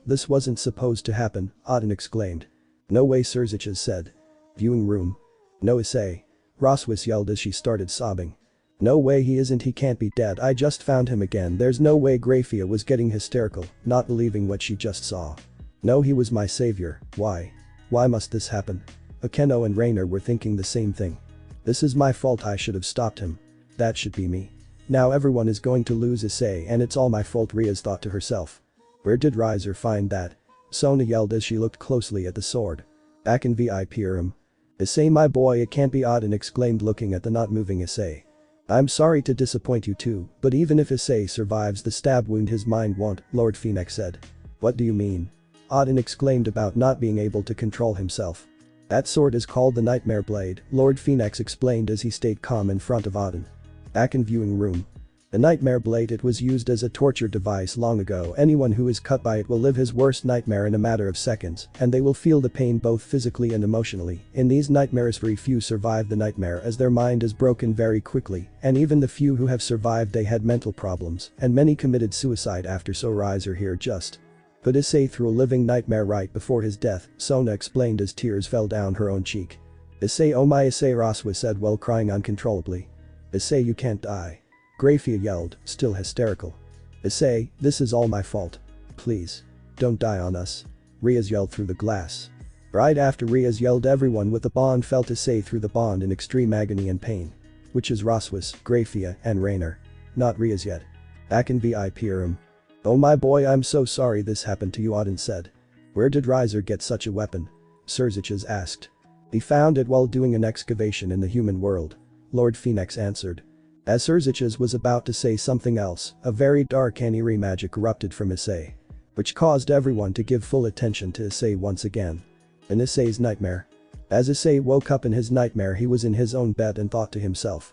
this wasn't supposed to happen, Auden exclaimed. No way, Successor said. Viewing room. No Issei. Roswis yelled as she started sobbing. No way, he isn't, he can't be dead, I just found him again, there's no way. Grafia was getting hysterical, not believing what she just saw. No, he was my savior, why? Why must this happen? Akeno and Raynor were thinking the same thing. This is my fault, I should have stopped him. That should be me. Now everyone is going to lose Issei and it's all my fault, Rias thought to herself. Where did Riser find that? Sona yelled as she looked closely at the sword. Back in VIP room. Issei, my boy, it can't be, Auden exclaimed looking at the not moving Issei. I'm sorry to disappoint you too, but even if Issei survives the stab wound his mind won't, Lord Phoenix said. What do you mean? Auden exclaimed about not being able to control himself. That sword is called the Nightmare Blade, Lord Phoenix explained as he stayed calm in front of Auden. Back in viewing room. The Nightmare Blade, it was used as a torture device long ago. Anyone who is cut by it will live his worst nightmare in a matter of seconds, and they will feel the pain both physically and emotionally. In these nightmares, very few survive the nightmare as their mind is broken very quickly, and even the few who have survived, they had mental problems, and many committed suicide after. So Riser here just put Issei through a living nightmare right before his death, Sona explained as tears fell down her own cheek. Issei, oh my Issei, Roswis said while crying uncontrollably. Issei, you can't die. Grafia yelled, still hysterical. Issei, this is all my fault. Please. Don't die on us. Rias yelled through the glass. Right after Rias yelled, everyone with the bond felt Issei through the bond in extreme agony and pain. Which is Roswis, Grafia, and Raynor. Not Rias yet. Back in VIP room. Oh my boy, I'm so sorry this happened to you, Auden said. Where did Riser get such a weapon? Successor asked. He found it while doing an excavation in the human world. Lord Phoenix answered. As Successor was about to say something else, a very dark and eerie magic erupted from Issei. Which caused everyone to give full attention to Issei once again. In Issei's nightmare. As Issei woke up in his nightmare, he was in his own bed and thought to himself.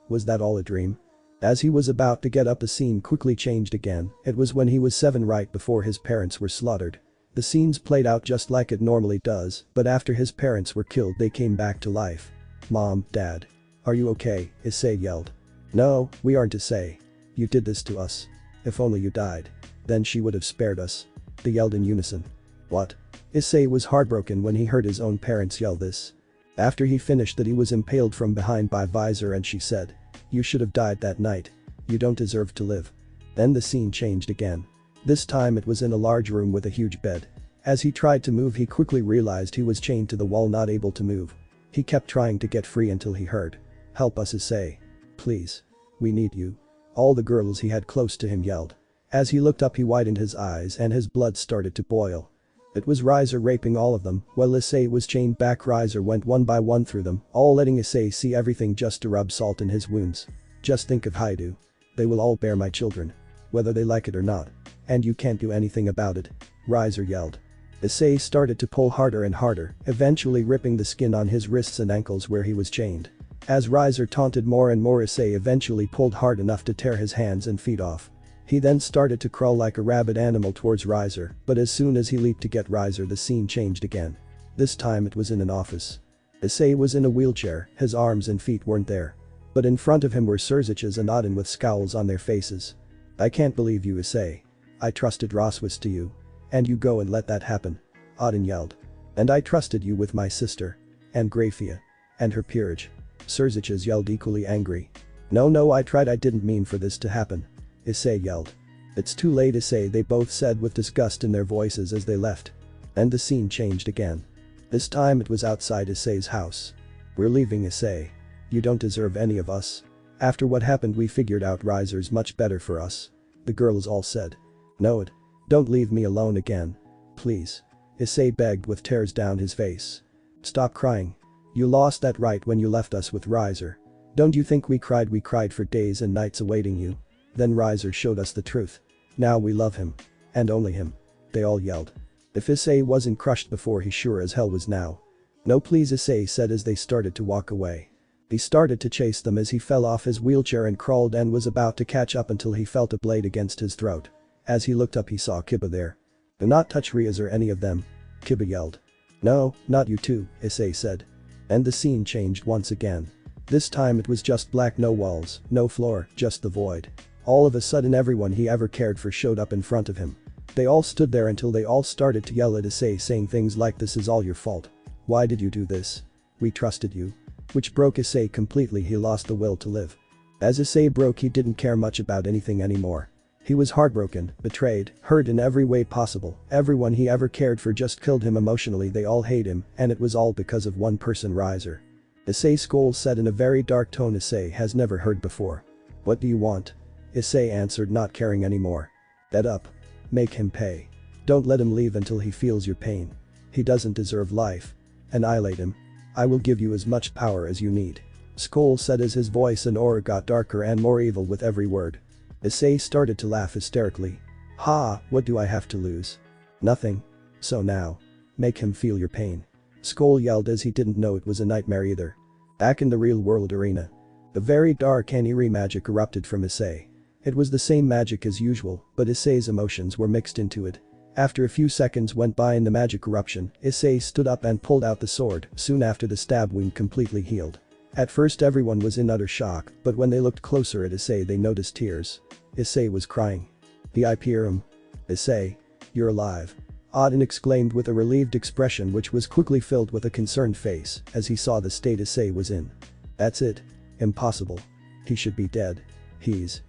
Was that all a dream? As he was about to get up, the scene quickly changed again. It was when he was 7, right before his parents were slaughtered. The scenes played out just like it normally does, but after his parents were killed, they came back to life. Mom, Dad. Are you okay? Issei yelled. No, we aren't, Issei. You did this to us. If only you died. Then she would have spared us. They yelled in unison. What? Issei was heartbroken when he heard his own parents yell this. After he finished that he was impaled from behind by Visor and she said, "You should have died that night. You don't deserve to live." Then the scene changed again. This time it was in a large room with a huge bed. As he tried to move he quickly realized he was chained to the wall, not able to move. He kept trying to get free until he heard, "Help us, Issei. Please. We need you." All the girls he had close to him yelled. As he looked up he widened his eyes and his blood started to boil. It was Riser raping all of them. While Issei was chained back, Riser went one by one through them, all letting Issei see everything just to rub salt in his wounds. "Just think of Haidu. They will all bear my children. Whether they like it or not. And you can't do anything about it," Riser yelled. Issei started to pull harder and harder, eventually ripping the skin on his wrists and ankles where he was chained. As Riser taunted more and more, Issei eventually pulled hard enough to tear his hands and feet off. He then started to crawl like a rabid animal towards Riser, but as soon as he leaped to get Riser the scene changed again. This time it was in an office. Issei was in a wheelchair, his arms and feet weren't there. But in front of him were Successor and Odin with scowls on their faces. "I can't believe you, Issei. I trusted Roswis to you. And you go and let that happen," Odin yelled. "And I trusted you with my sister. And Grafia. And her peerage." Successor yelled, equally angry. No, I tried, I didn't mean for this to happen," Issei yelled. "It's too late, Issei," they both said with disgust in their voices as they left. And the scene changed again. This time it was outside Issei's house. "We're leaving, Issei. You don't deserve any of us. After what happened we figured out Riser's much better for us," the girls all said. "No, don't leave me alone again. Please," Issei begged with tears down his face. "Stop crying. You lost that right when you left us with Riser. Don't you think we cried? We cried for days and nights awaiting you. Then Riser showed us the truth. Now we love him. And only him," they all yelled. If Issei wasn't crushed before, he sure as hell was now. "No please," Issei said as they started to walk away. He started to chase them as he fell off his wheelchair and crawled and was about to catch up until he felt a blade against his throat. As he looked up he saw Kiba there. "Do not touch Riaz or any of them," Kiba yelled. "No, not you too," Issei said. And the scene changed once again. This time it was just black, no walls, no floor, just the void. All of a sudden everyone he ever cared for showed up in front of him. They all stood there until they all started to yell at Issei, saying things like, "This is all your fault. Why did you do this? We trusted you." Which broke Issei completely. He lost the will to live. As Issei broke, he didn't care much about anything anymore. He was heartbroken, betrayed, hurt in every way possible. Everyone he ever cared for just killed him emotionally. They all hate him, and it was all because of one person, Riser. Issei Skoll said in a very dark tone Issei has never heard before. "What do you want?" Issei answered, not caring anymore. "Get up. Make him pay. Don't let him leave until he feels your pain. He doesn't deserve life. Annihilate him. I will give you as much power as you need." Skoll said as his voice and aura got darker and more evil with every word. Issei started to laugh hysterically. "Ha, what do I have to lose? Nothing. So now. Make him feel your pain." Skoll yelled as he didn't know it was a nightmare either. Back in the real world arena. The very dark and eerie magic erupted from Issei. It was the same magic as usual, but Issei's emotions were mixed into it. After a few seconds went by in the magic eruption, Issei stood up and pulled out the sword. Soon after, the stab wound completely healed. At first everyone was in utter shock, but when they looked closer at Issei they noticed tears. Issei was crying. "The Hyperium. Issei. You're alive." Odin exclaimed with a relieved expression which was quickly filled with a concerned face as he saw the state Issei was in. "That's it. Impossible. He should be dead. He's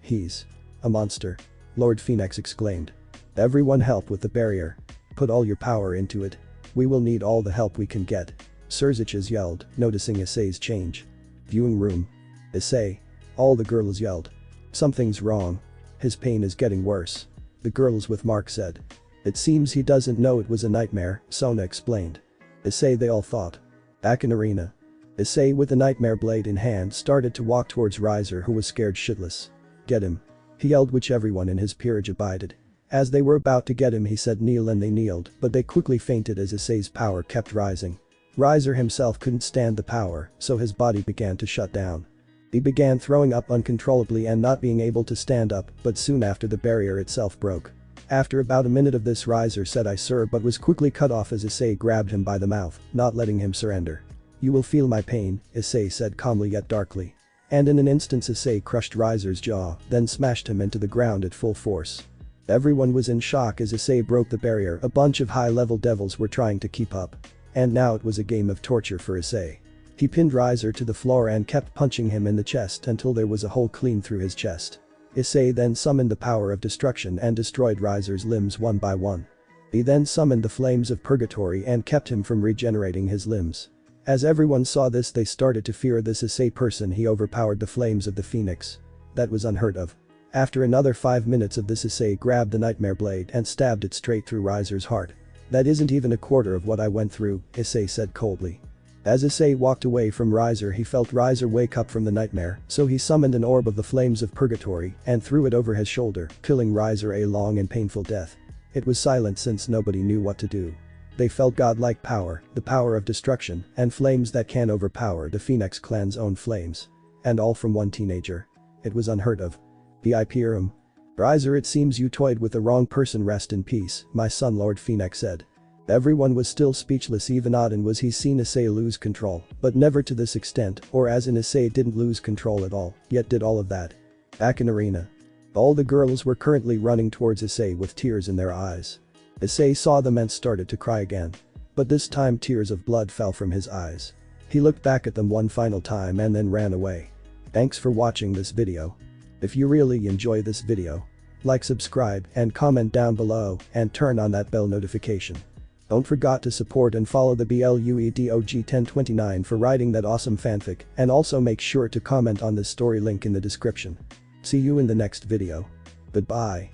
a monster," Lord Phoenix exclaimed. "Everyone help with the barrier. Put all your power into it. We will need all the help we can get," Successor yelled, noticing Issei's change. Viewing room. "Issei." All the girls yelled. "Something's wrong. His pain is getting worse," the girls with Mark said. "It seems he doesn't know it was a nightmare," Sona explained. "Issei," they all thought. Back in arena. Issei with the nightmare blade in hand started to walk towards Riser, who was scared shitless. "Get him," he yelled, which everyone in his peerage abided. As they were about to get him he said kneel, and they kneeled, but they quickly fainted as Issei's power kept rising. Riser himself couldn't stand the power, so his body began to shut down. He began throwing up uncontrollably and not being able to stand up, but soon after the barrier itself broke. After about a minute of this, Riser said "I sir," but was quickly cut off as Issei grabbed him by the mouth, not letting him surrender. "You will feel my pain," Issei said calmly yet darkly. And in an instant Issei crushed Riser's jaw, then smashed him into the ground at full force. Everyone was in shock as Issei broke the barrier. A bunch of high-level devils were trying to keep up. And now it was a game of torture for Issei. He pinned Riser to the floor and kept punching him in the chest until there was a hole clean through his chest. Issei then summoned the power of destruction and destroyed Riser's limbs one by one. He then summoned the flames of purgatory and kept him from regenerating his limbs. As everyone saw this, they started to fear this Issei person. He overpowered the flames of the phoenix. That was unheard of. After another 5 minutes of this, Issei grabbed the nightmare blade and stabbed it straight through Riser's heart. "That isn't even a quarter of what I went through," Issei said coldly. As Issei walked away from Riser, he felt Riser wake up from the nightmare, so he summoned an orb of the flames of purgatory and threw it over his shoulder, killing Riser a long and painful death. It was silent since nobody knew what to do. They felt godlike power, the power of destruction, and flames that can overpower the Phoenix clan's own flames. And all from one teenager. It was unheard of. Pirum. Riser, it seems you toyed with the wrong person. Rest in peace, my son, Lord Phoenix said. Everyone was still speechless. Even Odin was. He's seen Issei lose control, but never to this extent, or as in Issei didn't lose control at all, yet did all of that. Back in arena. All the girls were currently running towards Issei with tears in their eyes. Issei saw them and started to cry again. But this time tears of blood fell from his eyes. He looked back at them one final time and then ran away. Thanks for watching this video. If you really enjoy this video, like, subscribe, and comment down below, and turn on that bell notification. Don't forget to support and follow the BLUEDOG1029 for writing that awesome fanfic, and also make sure to comment on this story, link in the description. See you in the next video. Goodbye.